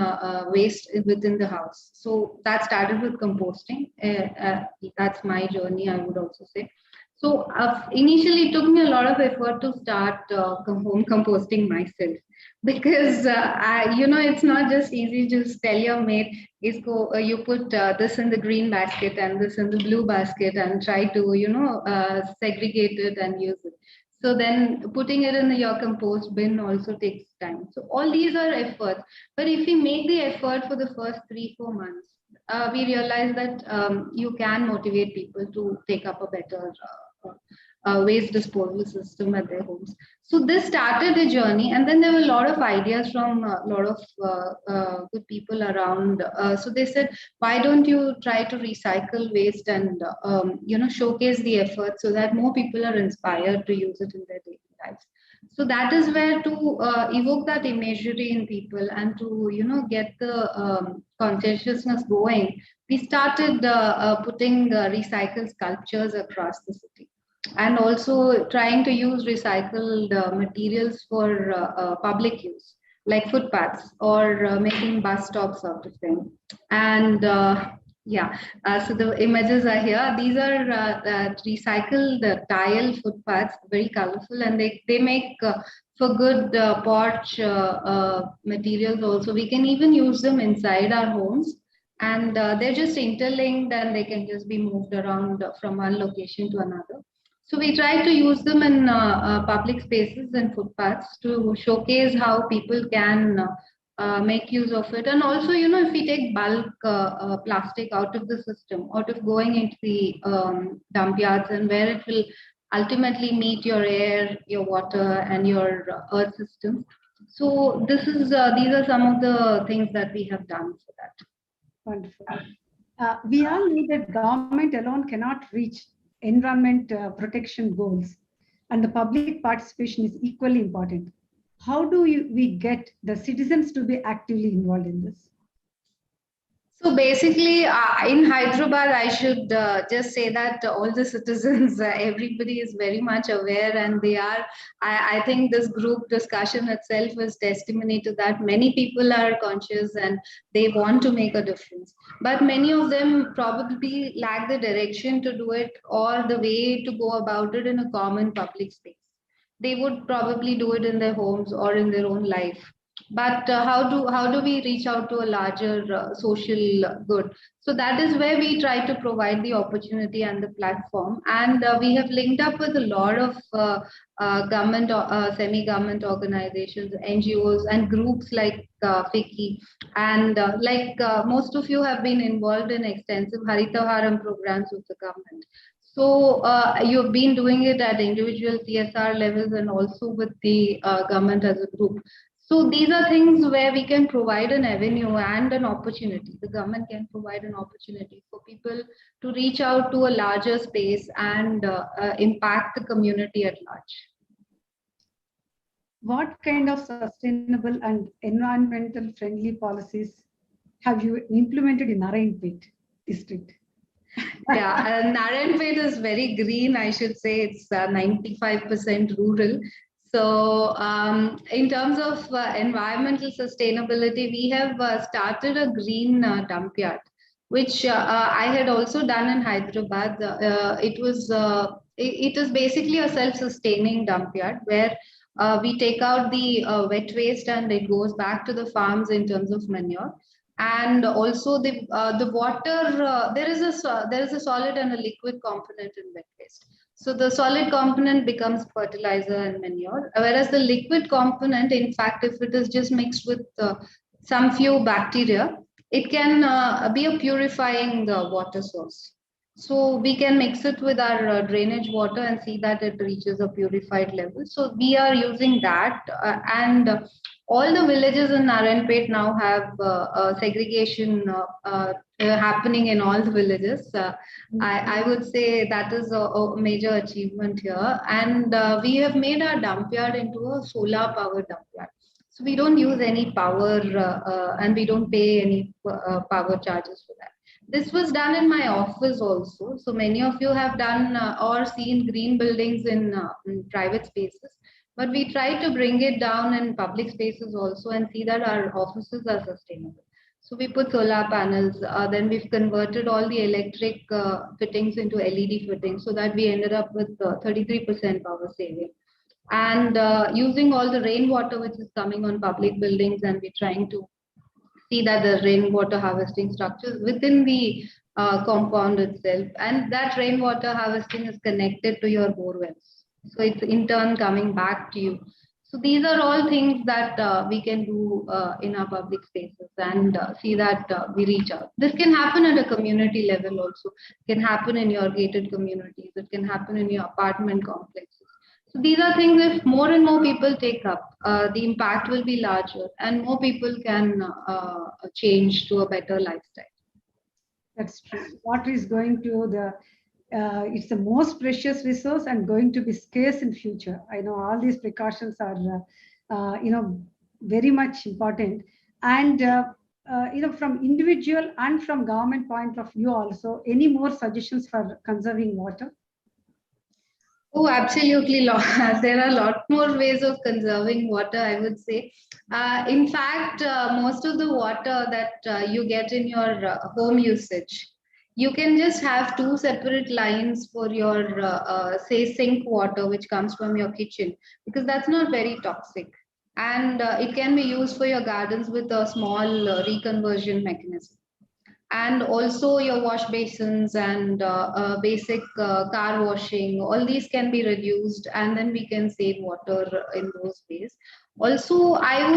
waste within the house. So that started with composting. That's my journey, I would also say. So initially it took me a lot of effort to start home composting myself, because it's not just easy to just tell your mate, you put this in the green basket and this in the blue basket and try to segregate it and use it. So then putting it in your compost bin also takes time. So all these are efforts, but if we make the effort for the first 3-4 months, we realize that you can motivate people to take up a better waste disposal system at their homes. So this started the journey, and then there were a lot of ideas from a lot of good people around. So they said, why don't you try to recycle waste and showcase the effort so that more people are inspired to use it in their daily lives. So that is where to evoke that imagery in people and to get the consciousness going. We started putting recycled sculptures across the city, and also trying to use recycled materials for public use, like footpaths, or making bus stops out of them. And so the images are here. These are recycled tile footpaths, very colorful, and they make for good porch materials also. We can even use them inside our homes, and they're just interlinked, and they can just be moved around from one location to another. So we try to use them in public spaces and footpaths to showcase how people can make use of it. And also, if we take bulk plastic out of the system, out of going into the dump yards, and where it will ultimately meet your air, your water, and your earth systems. So these are some of the things that we have done for that. Wonderful. We all know that government alone cannot reach environment protection goals, and the public participation is equally important. How do we get the citizens to be actively involved in this? So basically, in Hyderabad, I should just say that all the citizens, everybody is very much aware, and they are. I think this group discussion itself is testimony to that. Many people are conscious and they want to make a difference, but many of them probably lack the direction to do it, or the way to go about it in a common public space. They would probably do it in their homes or in their own life. But how do we reach out to a larger social good? So that is where we try to provide the opportunity and the platform. And we have linked up with a lot of government, semi-government organizations, NGOs, and groups like FICCI. And most of you have been involved in extensive Haritaharam programs with the government. So you've been doing it at individual CSR levels and also with the government as a group. So these are things where we can provide an avenue and an opportunity. The government can provide an opportunity for people to reach out to a larger space and impact the community at large. What kind of sustainable and environmental friendly policies have you implemented in Narayanpet district? Yeah, Narayanpet is very green, I should say. It's 95% rural. So in terms of environmental sustainability, we have started a green dump yard, which I had also done in Hyderabad. It is basically a self-sustaining dump yard where we take out the wet waste and it goes back to the farms in terms of manure. And also the water, there is a solid and a liquid component in wet waste. So the solid component becomes fertilizer and manure, whereas the liquid component, in fact, if it is just mixed with some few bacteria, it can be a purifying water source. So we can mix it with our drainage water and see that it reaches a purified level. So we are using that, and all the villages in Narayanpet now have segregation happening in all the villages. I would say that is a major achievement here. And we have made our dump yard into a solar powered dump yard. So we don't use any power and we don't pay any power charges for that. This was done in my office also. So many of you have done or seen green buildings in private spaces. But we try to bring it down in public spaces also and see that our offices are sustainable. So we put solar panels, then we've converted all the electric fittings into LED fittings so that we ended up with 33% power saving. And using all the rainwater which is coming on public buildings, and we're trying to see that the rainwater harvesting structures within the compound itself, and that rainwater harvesting is connected to your bore wells. So it's in turn coming back to you. So these are all things that we can do in our public spaces and see that we reach out. This can happen at a community level also. It can happen in your gated communities. It can happen in your apartment complexes. So these are things, if more and more people take up, the impact will be larger and more people can change to a better lifestyle. That's true. Water is going to it's the most precious resource and going to be scarce in future. I know all these precautions are, very much important. And, from individual and from government point of view also, any more suggestions for conserving water? Oh, absolutely. There are a lot more ways of conserving water, I would say. In fact, most of the water that you get in your home usage, you can just have two separate lines for your, say, sink water, which comes from your kitchen, because that's not very toxic. And it can be used for your gardens with a small reconversion mechanism. And also your wash basins and basic car washing, all these can be reduced, and then we can save water in those ways. Also, I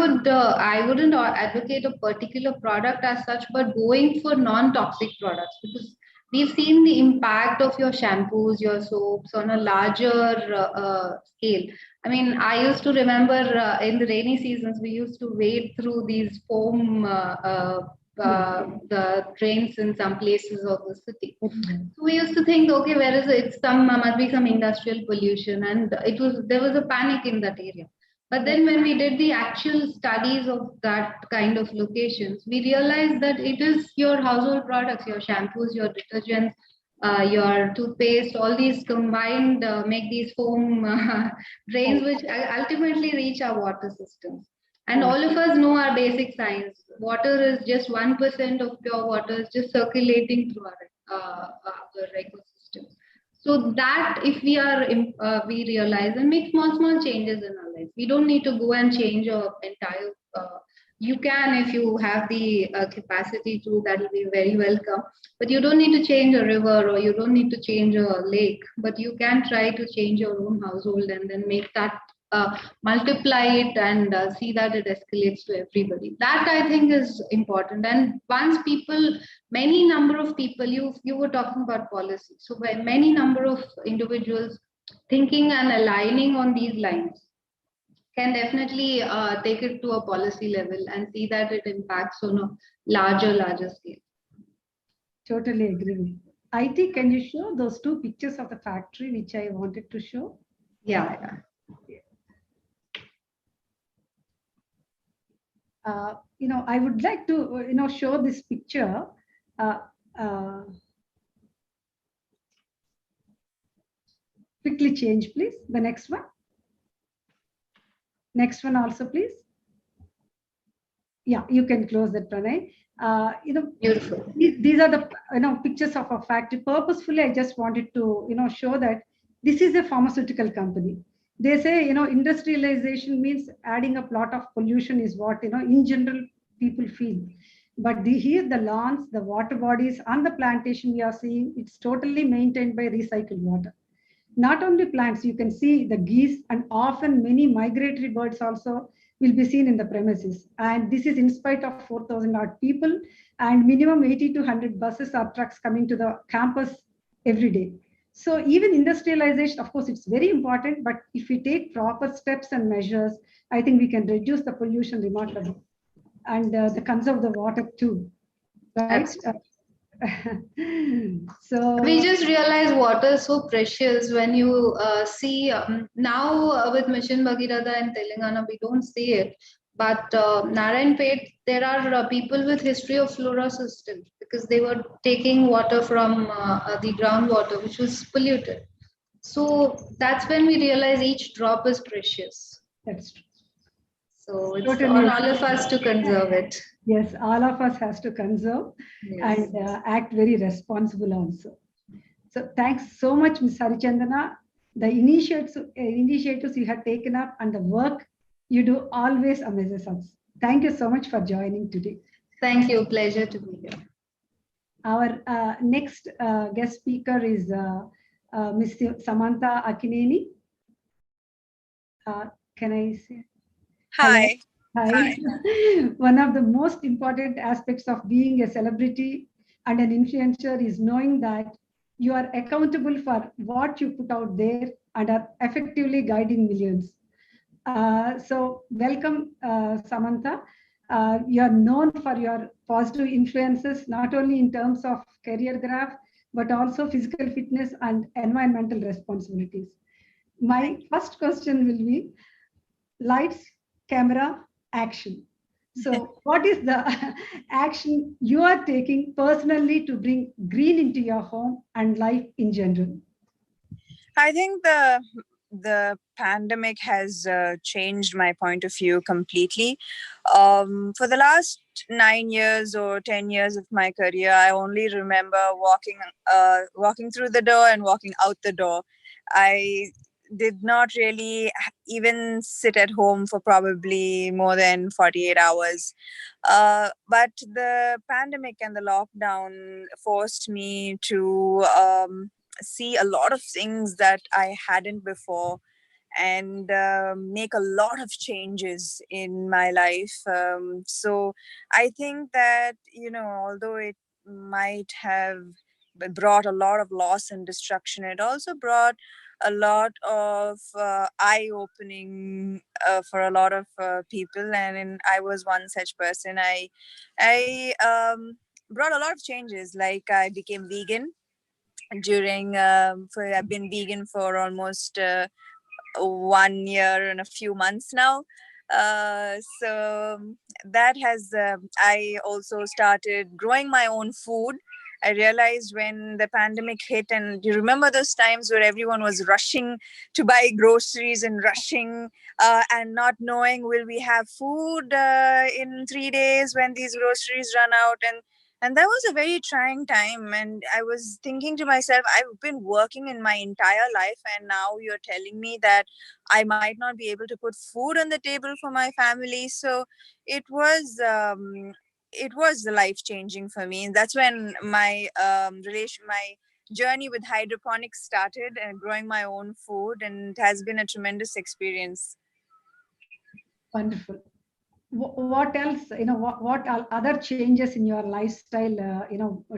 wouldn't advocate a particular product as such, but going for non-toxic products, because we've seen the impact of your shampoos, your soaps on a larger scale. I mean, I used to remember in the rainy seasons, we used to wade through these foam the drains in some places of the city. So we used to think, okay, where is it? Must be some industrial pollution, and there was a panic in that area. But then when we did the actual studies of that kind of locations, we realized that it is your household products, your shampoos, your detergents, your toothpaste, all these combined make these foam drains, which ultimately reach our water systems. And all of us know our basic science. Water is just 1% of pure water is just circulating through our ecosystem. So that if we realize and make small changes in our life, we don't need to go and change our entire. You can, if you have the capacity to, that will be very welcome. But you don't need to change a river or you don't need to change a lake. But you can try to change your own household and then make that. Multiply it and see that it escalates to everybody. That I think is important. And once many number of people, you were talking about policy. So when many number of individuals thinking and aligning on these lines can definitely take it to a policy level and see that it impacts on a larger scale. Totally agree. IT, can you show those two pictures of the factory which I wanted to show? Yeah. I would like to, show this picture. Quickly change, please. The next one. Next one also, please. Yeah, you can close that, Pranay. Beautiful. These are the pictures of a factory. Purposefully, I just wanted to show that this is a pharmaceutical company. They say, industrialization means adding a lot of pollution is what, in general, people feel. But here, the lawns, the water bodies, and the plantation we are seeing, it's totally maintained by recycled water. Not only plants, you can see the geese and often many migratory birds also will be seen in the premises. And this is in spite of 4,000 odd people and minimum 80 to 100 buses or trucks coming to the campus every day. So even industrialization, of course, it's very important, but if we take proper steps and measures, I think we can reduce the pollution remarkably and the conserve the water too, right? So we just realize water is so precious when you see now with Mission Bhagirath in Telangana, we don't see it. But Narayanpet, there are people with history of fluorosis still because they were taking water from the groundwater, which was polluted. So that's when we realize each drop is precious. that's true. So it's Totally on all of us to conserve it. Yes, all of us has to conserve and act very responsible also. So thanks so much, Ms. Harichandana. The initiatives you have taken up and the work you do always amazes us. Thank you so much for joining today. Thank you. Pleasure to be here. Our next guest speaker is Ms. Samantha Akkineni. Can I say? Hi. Hi. One of the most important aspects of being a celebrity and an influencer is knowing that you are accountable for what you put out there and are effectively guiding millions. So welcome, Samantha. You are known for your positive influences, not only in terms of career graph, but also physical fitness and environmental responsibilities. My first question will be lights, camera, action. So what is the action you are taking personally to bring green into your home and life in general? I think the pandemic has changed my point of view completely. For the last 9 years or 10 years of my career, I only remember walking through the door and walking out the door. I did not really even sit at home for probably more than 48 hours. But the pandemic and the lockdown forced me to see a lot of things that I hadn't before and make a lot of changes in my life. So I think that, although it might have brought a lot of loss and destruction, it also brought a lot of eye-opening for a lot of people, and I was one such person. I brought a lot of changes, like I became vegan during I've been vegan for almost 1 year and a few months now. So that has I also started growing my own food. I realized when the pandemic hit, and you remember those times where everyone was rushing to buy groceries and rushing and not knowing, will we have food in 3 days when these groceries run out? And that was a very trying time. And I was thinking to myself, I've been working in my entire life, and now you're telling me that I might not be able to put food on the table for my family. So it was life changing for me. And that's when my my journey with hydroponics started, and growing my own food, and it has been a tremendous experience. Wonderful. What else, what are other changes in your lifestyle,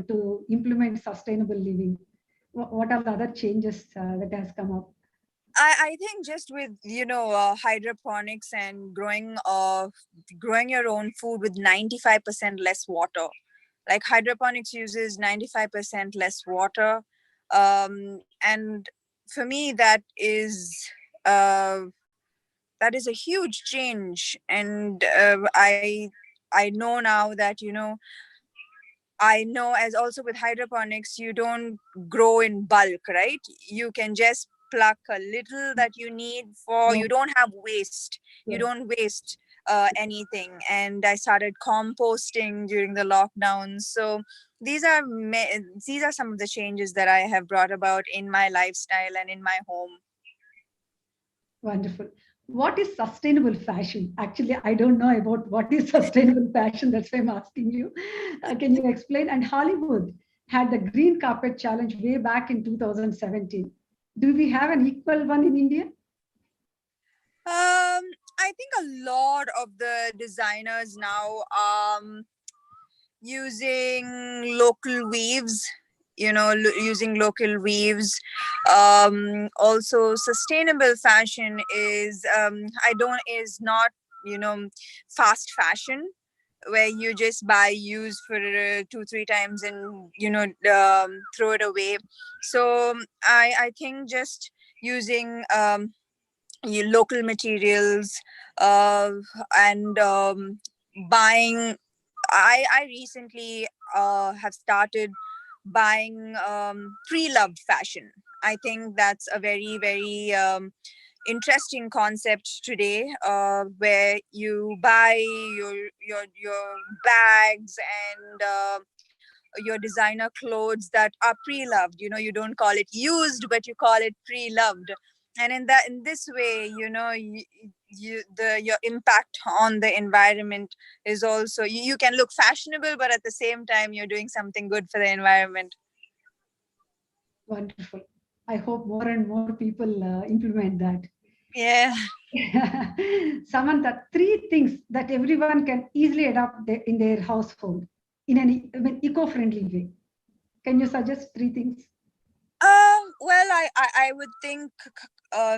to implement sustainable living? What are the other changes that has come up? I think just with hydroponics and growing your own food with 95% less water. Like hydroponics uses 95% less water, and for me that is a huge change. And I know now that I know, as also with hydroponics, you don't grow in bulk, right? You can just pluck a little that you need for, you don't have waste. You don't waste anything. And I started composting during the lockdown. So these are some of the changes that I have brought about in my lifestyle and in my home. Wonderful. What is sustainable fashion? Actually, I don't know about what is sustainable fashion. That's why I'm asking you. Can you explain? And Hollywood had the green carpet challenge way back in 2017. Do we have an equal one in India? I think a lot of the designers now using local weaves. using local weaves. Also, sustainable fashion is not fast fashion, where you just buy use for 2-3 times and throw it away. So I think just using local materials, and buying. I recently have started buying pre-loved fashion. I think that's a very, very interesting concept today, where you buy your bags and your designer clothes that are pre-loved. You don't call it used, but you call it pre-loved. And in this way, your impact on the environment is also, you can look fashionable, but at the same time you're doing something good for the environment. Wonderful. I hope more and more people implement that. Yeah. Samantha, 3 things that everyone can easily adopt in their household in an eco-friendly way. Can you suggest 3 things? Well, I would think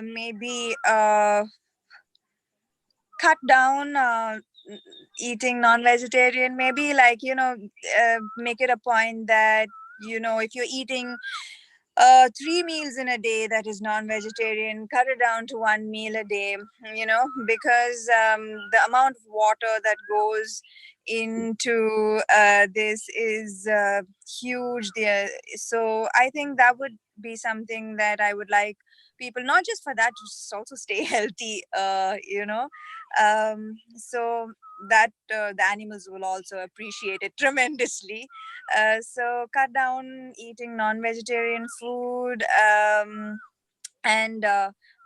maybe cut down eating non-vegetarian. Maybe make it a point that if you're eating 3 meals in a day that is non-vegetarian, cut it down to 1 meal a day, because the amount of water that goes into this is huge there. So I think that would be something that I would like people, not just for that, just also stay healthy, so that the animals will also appreciate it tremendously. So cut down eating non-vegetarian food, and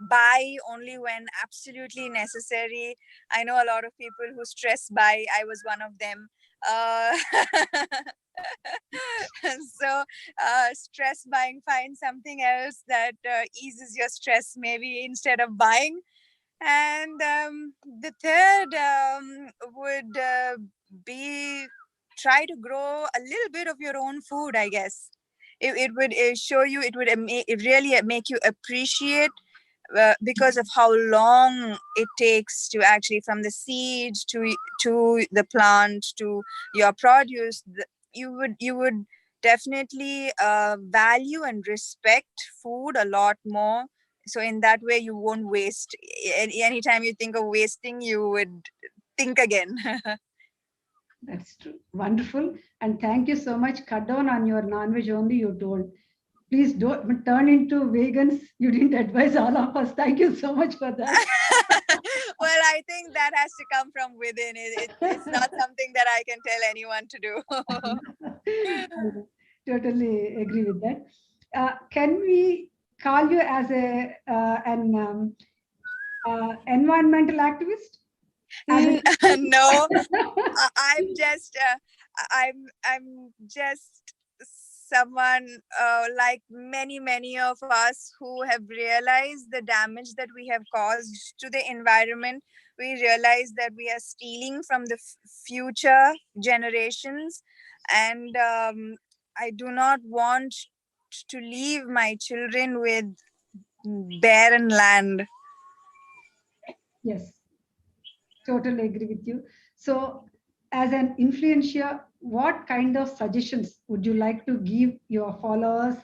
buy only when absolutely necessary. I know a lot of people who stress buy. I was one of them. So stress buying, find something else that eases your stress maybe instead of buying. And the third would be try to grow a little bit of your own food, I guess. It would show you, it would really make you appreciate, because of how long it takes to actually, from the seed to the plant to your produce. You would definitely value and respect food a lot more. So in that way, you won't waste. Anytime you think of wasting, you would think again. That's true. Wonderful. And thank you so much. Cut down on your non-veg only, you told. Please don't turn into vegans. You didn't advise all of us. Thank you so much for that. Well, I think that has to come from within. It's not something that I can tell anyone to do. Totally agree with that. Can we call you as an environmental activist? No, I'm just someone like many of us who have realized the damage that we have caused to the environment. We realize that we are stealing from the future generations, and I do not want to leave my children with barren land. Yes, totally agree with you. So as an influencer, what kind of suggestions would you like to give your followers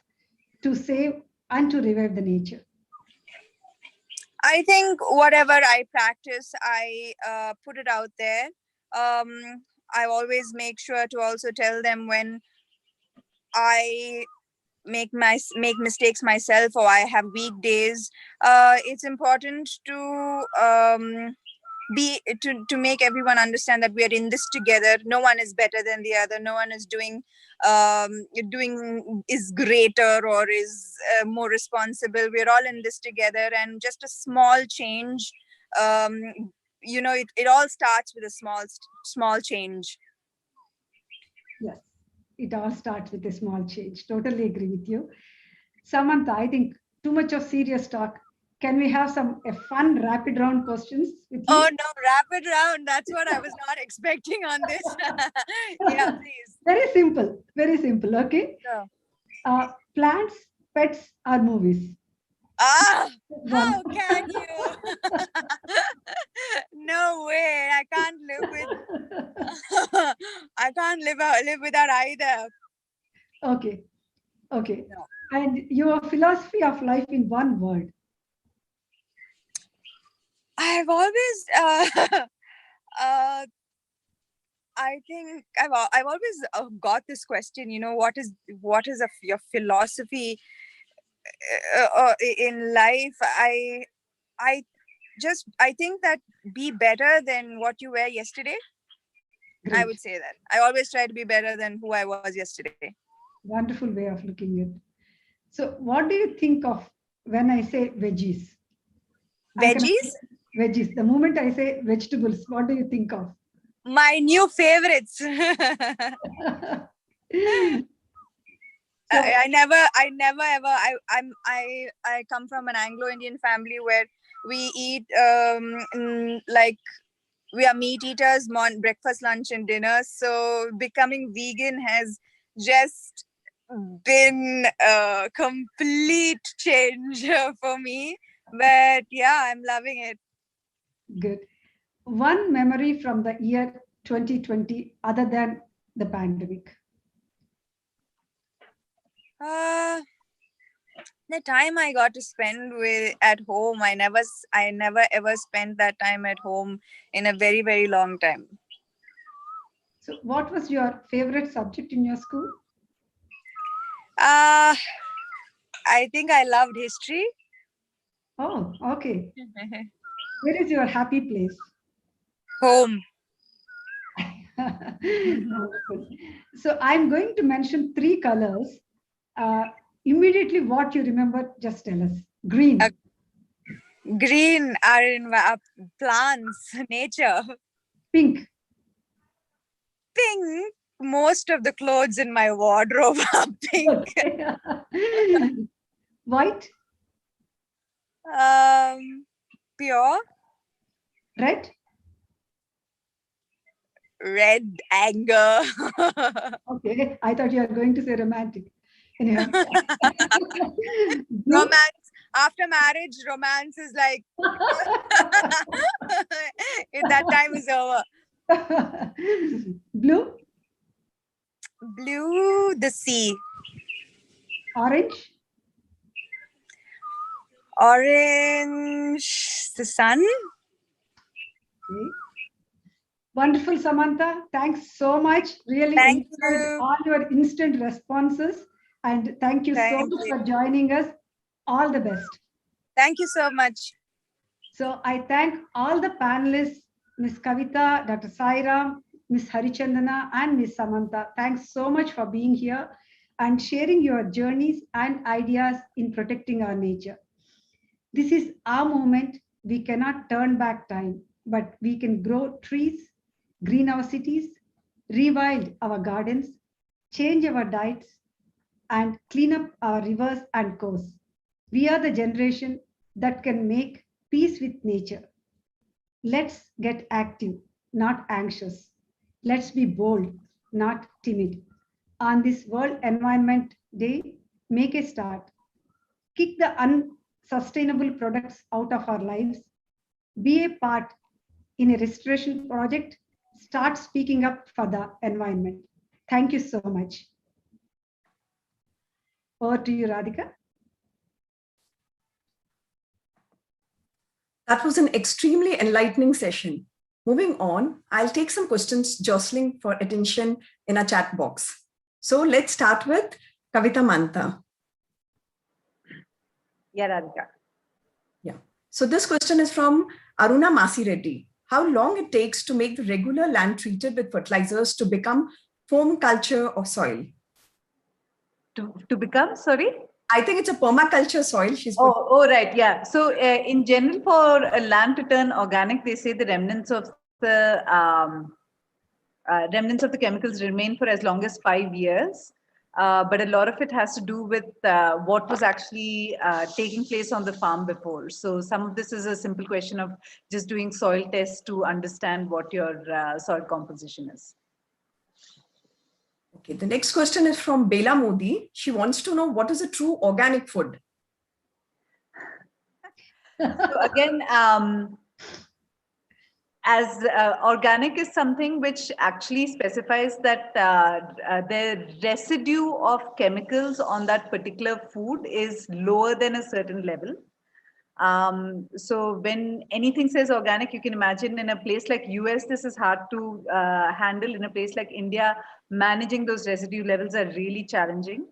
to save and to revive the nature? I think whatever I practice, I put it out there. I always make sure to also tell them when I make mistakes myself, or I have weak days. It's important to make everyone understand that we are in this together. No one is better than the other. No one is doing is greater or is more responsible. We're all in this together, and just a small change. It all starts with a small change. Yes, it all starts with a small change. Totally agree with you. Samantha, I think too much of serious talk. Can we have a fun rapid round questions with you? Oh no, rapid round. That's what I was not expecting on this. Yeah, please. Very simple. Very simple. Okay. Sure. Plants, pets, or movies? Ah, One. how can you? No way. I can't live with. I can't live without either. Okay. Okay. No. And your philosophy of life in one word? I've always. I think I've always got this question. You know, what is your philosophy in life? I think that be better than what you were yesterday. Great. I would say that. I always try to be better than who I was yesterday. Wonderful way of looking at it. So what do you think of when I say veggies? Veggies? Veggies. The moment I say vegetables, what do you think of? My new favorites. So, I never ever. I come from an Anglo-Indian family where we eat like we are meat eaters, breakfast, lunch, and dinner. So becoming vegan has just been a complete change for me. But yeah, I'm loving it. good. One memory from the year 2020 other than the pandemic? The time I got to spend at home, I never ever spent that time at home in a very, very long time. So what was your favorite subject in your school? I think I loved history. Oh, okay. Where is your happy place? Home. So I'm going to mention 3 colors. Immediately what you remember, just tell us. Green. Green are in plants, nature. Pink. Pink. Most of the clothes in my wardrobe are pink. White. Pure. Red. Red, anger. Okay, I thought you were going to say romantic. Anyhow. Romance. After marriage, romance is like that time is over. Blue. Blue, the sea. Orange. Orange, the sun. Okay. Wonderful, Samantha. Thanks so much. Really enjoyed all your instant responses. And thank you so much for joining us. All the best. Thank you so much. So I thank all the panelists, Ms. Kavitha, Dr. Sairam, Ms. Harichandana, and Ms. Samantha. Thanks so much for being here and sharing your journeys and ideas in protecting our nature. This is our moment. We cannot turn back time, but we can grow trees, green our cities, rewild our gardens, change our diets, and clean up our rivers and coasts. We are the generation that can make peace with nature. Let's get active, not anxious. Let's be bold, not timid. On this World Environment Day, make a start. Kick the unsustainable products out of our lives. Be a part in a restoration project. Start speaking up for the environment. Thank you so much. Over to you, Radhika. That was an extremely enlightening session. Moving on, I'll take some questions jostling for attention in our chat box. So let's start with Kavitha Mantha. Yeah, Radhika. Yeah. So this question is from Aruna Masi Reddy. How long it takes to make the regular land treated with fertilizers to become foam culture of soil? To become, sorry? I think it's a permaculture soil. Right. Yeah. So in general, for a land to turn organic, they say the remnants of the chemicals remain for as long as 5 years. But a lot of it has to do with what was actually taking place on the farm before. So some of this is a simple question of just doing soil tests to understand what your soil composition is. Okay, the next question is from Bela Modi. She wants to know what is a true organic food? So again, as organic is something which actually specifies that the residue of chemicals on that particular food is lower than a certain level. So when anything says organic, you can imagine in a place like US, this is hard to handle. In a place like India, managing those residue levels are really challenging.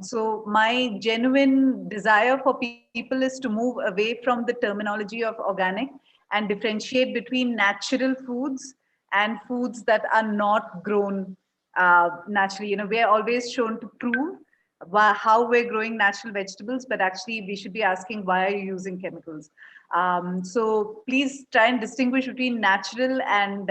So my genuine desire for people is to move away from the terminology of organic and differentiate between natural foods and foods that are not grown naturally. You know, we are always shown to prove how we're growing natural vegetables, but actually we should be asking, why are you using chemicals? So please try and distinguish between natural and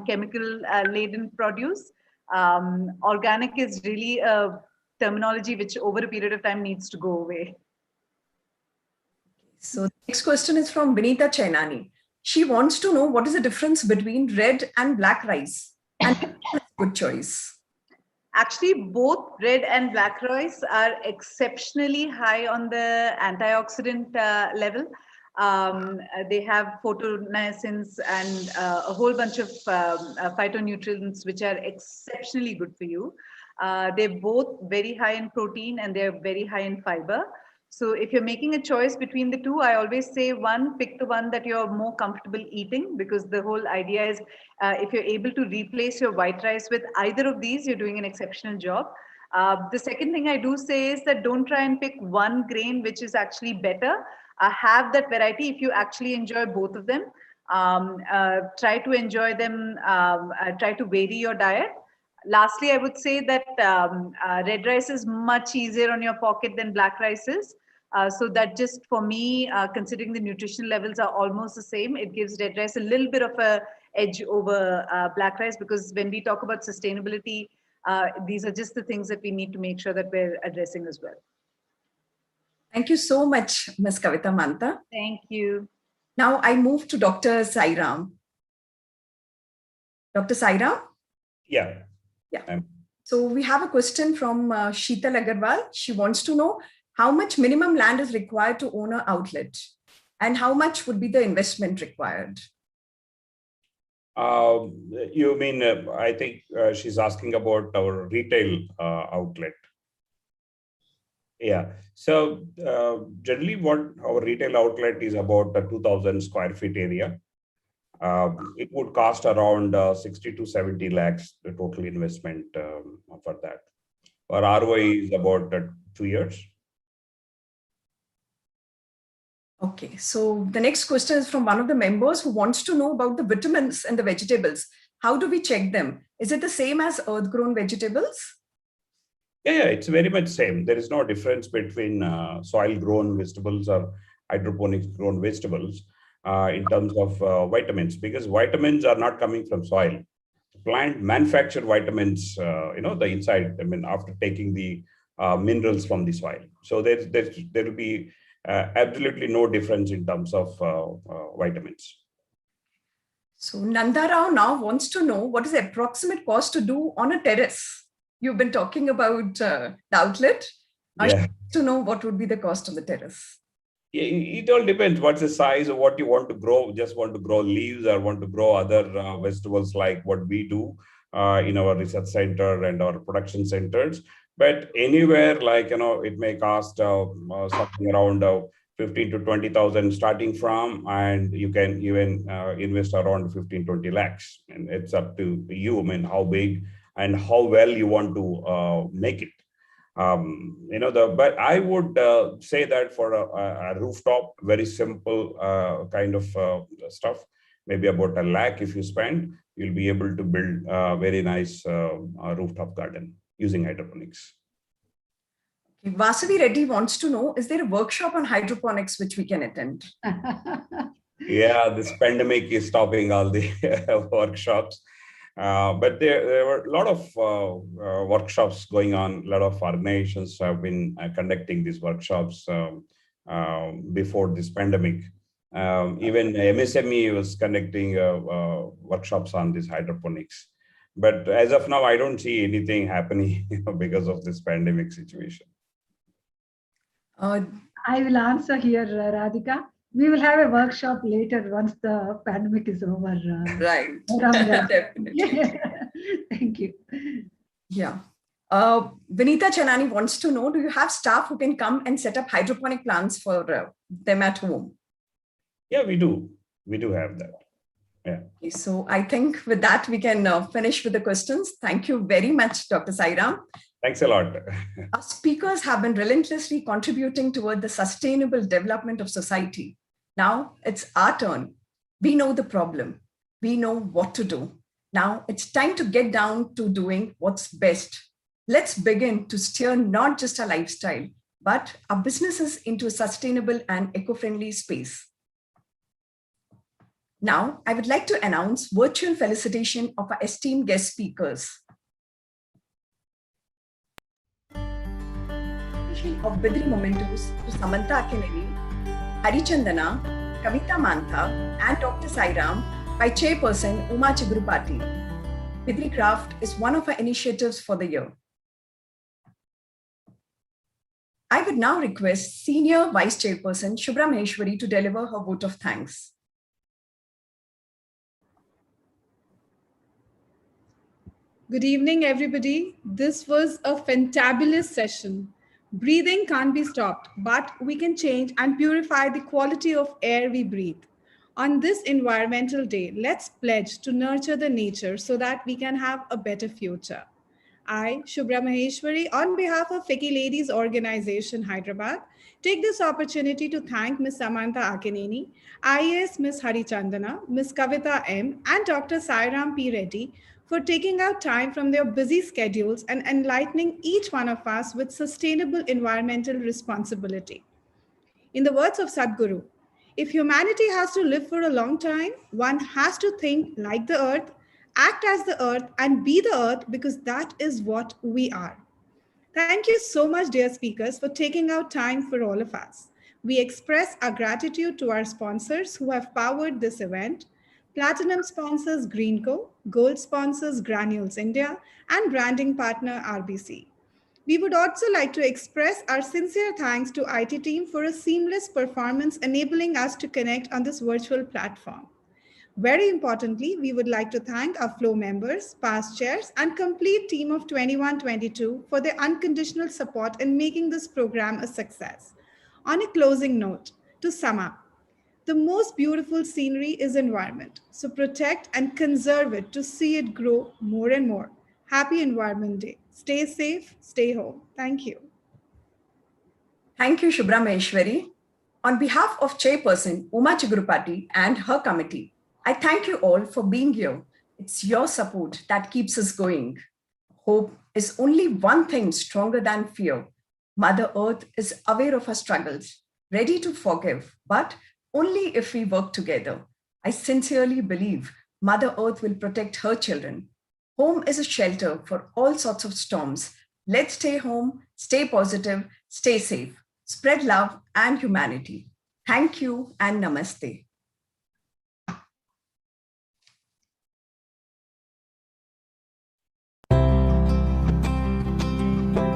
chemical laden produce. Organic is really a terminology which over a period of time needs to go away. So the next question is from Vinita Chainani. She wants to know what is the difference between red and black rice, and good choice. Actually, both red and black rice are exceptionally high on the antioxidant level. They have phytonutrients and a whole bunch of phytonutrients which are exceptionally good for you. They're both very high in protein and they're very high in fiber. So if you're making a choice between the two, I always say pick the one that you're more comfortable eating, because the whole idea is if you're able to replace your white rice with either of these, you're doing an exceptional job. The second thing I do say is that don't try and pick one grain which is actually better. Have that variety if you actually enjoy both of them. Try to enjoy them, try to vary your diet. Lastly, I would say that red rice is much easier on your pocket than black rice is. So that just for me, considering the nutritional levels are almost the same, it gives red rice a little bit of a edge over black rice, because when we talk about sustainability, these are just the things that we need to make sure that we're addressing as well. Thank you so much, Ms. Kavitha Mantha. Thank you. Now I move to Dr. Sairam. Dr. Sairam? Yeah. Yeah. So we have a question from Sheetal Agarwal. She wants to know how much minimum land is required to own an outlet and how much would be the investment required? You mean, I think she's asking about our retail outlet. Yeah. So generally what our retail outlet is about a 2,000 square feet area. It would cost around 60 to 70 lakhs, the total investment for that. Our ROI is about 2 years. Okay, so the next question is from one of the members who wants to know about the vitamins and the vegetables. How do we check them? Is it the same as earth-grown vegetables? Yeah, it's very much same. There is no difference between soil-grown vegetables or hydroponics grown vegetables in terms of vitamins, because vitamins are not coming from soil. Plant manufactured vitamins, the inside, after taking the minerals from the soil. So there will be absolutely no difference in terms of vitamins. So Nanda Rao now wants to know what is the approximate cost to do on a terrace. You've been talking about the outlet. I Yeah. to know what would be the cost of the terrace. It all depends what's the size of what you want to grow. Just want to grow leaves or want to grow other vegetables like what we do in our research center and our production centers. But anywhere like, it may cost something around 15 to 20,000 starting from, and you can even invest around 15-20 lakhs. And it's up to you, how big and how well you want to make it. But I would say that for a rooftop, very simple kind of stuff, maybe about 1 lakh if you spend, you'll be able to build a very nice rooftop garden using hydroponics. Vasavi Reddy wants to know, is there a workshop on hydroponics which we can attend? Yeah, this pandemic is stopping all the workshops. But there were a lot of workshops going on. A lot of organizations have been conducting these workshops before this pandemic. Even MSME was conducting workshops on this hydroponics. But as of now, I don't see anything happening because of this pandemic situation. I will answer here, Radhika. We will have a workshop later once the pandemic is over. Right. Definitely. Thank you. Yeah. Vinita Chanani wants to know, do you have staff who can come and set up hydroponic plants for them at home? Yeah, we do. We do have that. Yeah. Okay, so I think with that, we can finish with the questions. Thank you very much, Dr. Sairam. Thanks a lot. Our speakers have been relentlessly contributing toward the sustainable development of society. Now it's our turn. We know the problem. We know what to do. Now it's time to get down to doing what's best. Let's begin to steer not just our lifestyle, but our businesses into a sustainable and eco-friendly space. Now, I would like to announce virtual felicitation of our esteemed guest speakers. Of Bidri Mementos to Samantha Akkineni, Harichandana, Kavitha Mantha, and Dr. Sairam by Chairperson Uma Chigurupati. Bidri Craft is one of our initiatives for the year. I would now request Senior Vice Chairperson Shubhraa Maheshwari to deliver her vote of thanks. Good evening, everybody. This was a fantabulous session. Breathing can't be stopped, but we can change and purify the quality of air we breathe. On this Environmental Day, let's pledge to nurture the nature so that we can have a better future. I, Shubhraa Maheshwari, on behalf of FICCI Ladies Organization, Hyderabad, take this opportunity to thank Ms. Samantha Akkineni, IAS Ms. Harichandana, Ms. Kavitha M, and Dr. Sairam P. Reddy for taking out time from their busy schedules and enlightening each one of us with sustainable environmental responsibility. In the words of Sadhguru, if humanity has to live for a long time, one has to think like the earth, act as the earth, and be the earth, because that is what we are. Thank you so much, dear speakers, for taking out time for all of us. We express our gratitude to our sponsors who have powered this event. Platinum sponsors Greenco, Gold sponsors Granules India, and branding partner RBC. We would also like to express our sincere thanks to IT team for a seamless performance enabling us to connect on this virtual platform. Very importantly, we would like to thank our flow members, past chairs, and complete team of 21-22 for their unconditional support in making this program a success. On a closing note, to sum up, the most beautiful scenery is environment. So protect and conserve it to see it grow more and more. Happy Environment Day. Stay safe, stay home. Thank you. Thank you, Shubhraa Maheshwari. On behalf of Chairperson Uma Chigurupati and her committee, I thank you all for being here. It's your support that keeps us going. Hope is only one thing stronger than fear. Mother Earth is aware of her struggles, ready to forgive, but only if we work together. I sincerely believe Mother Earth will protect her children. Home is a shelter for all sorts of storms. Let's stay home, stay positive, stay safe, spread love and humanity. Thank you and namaste.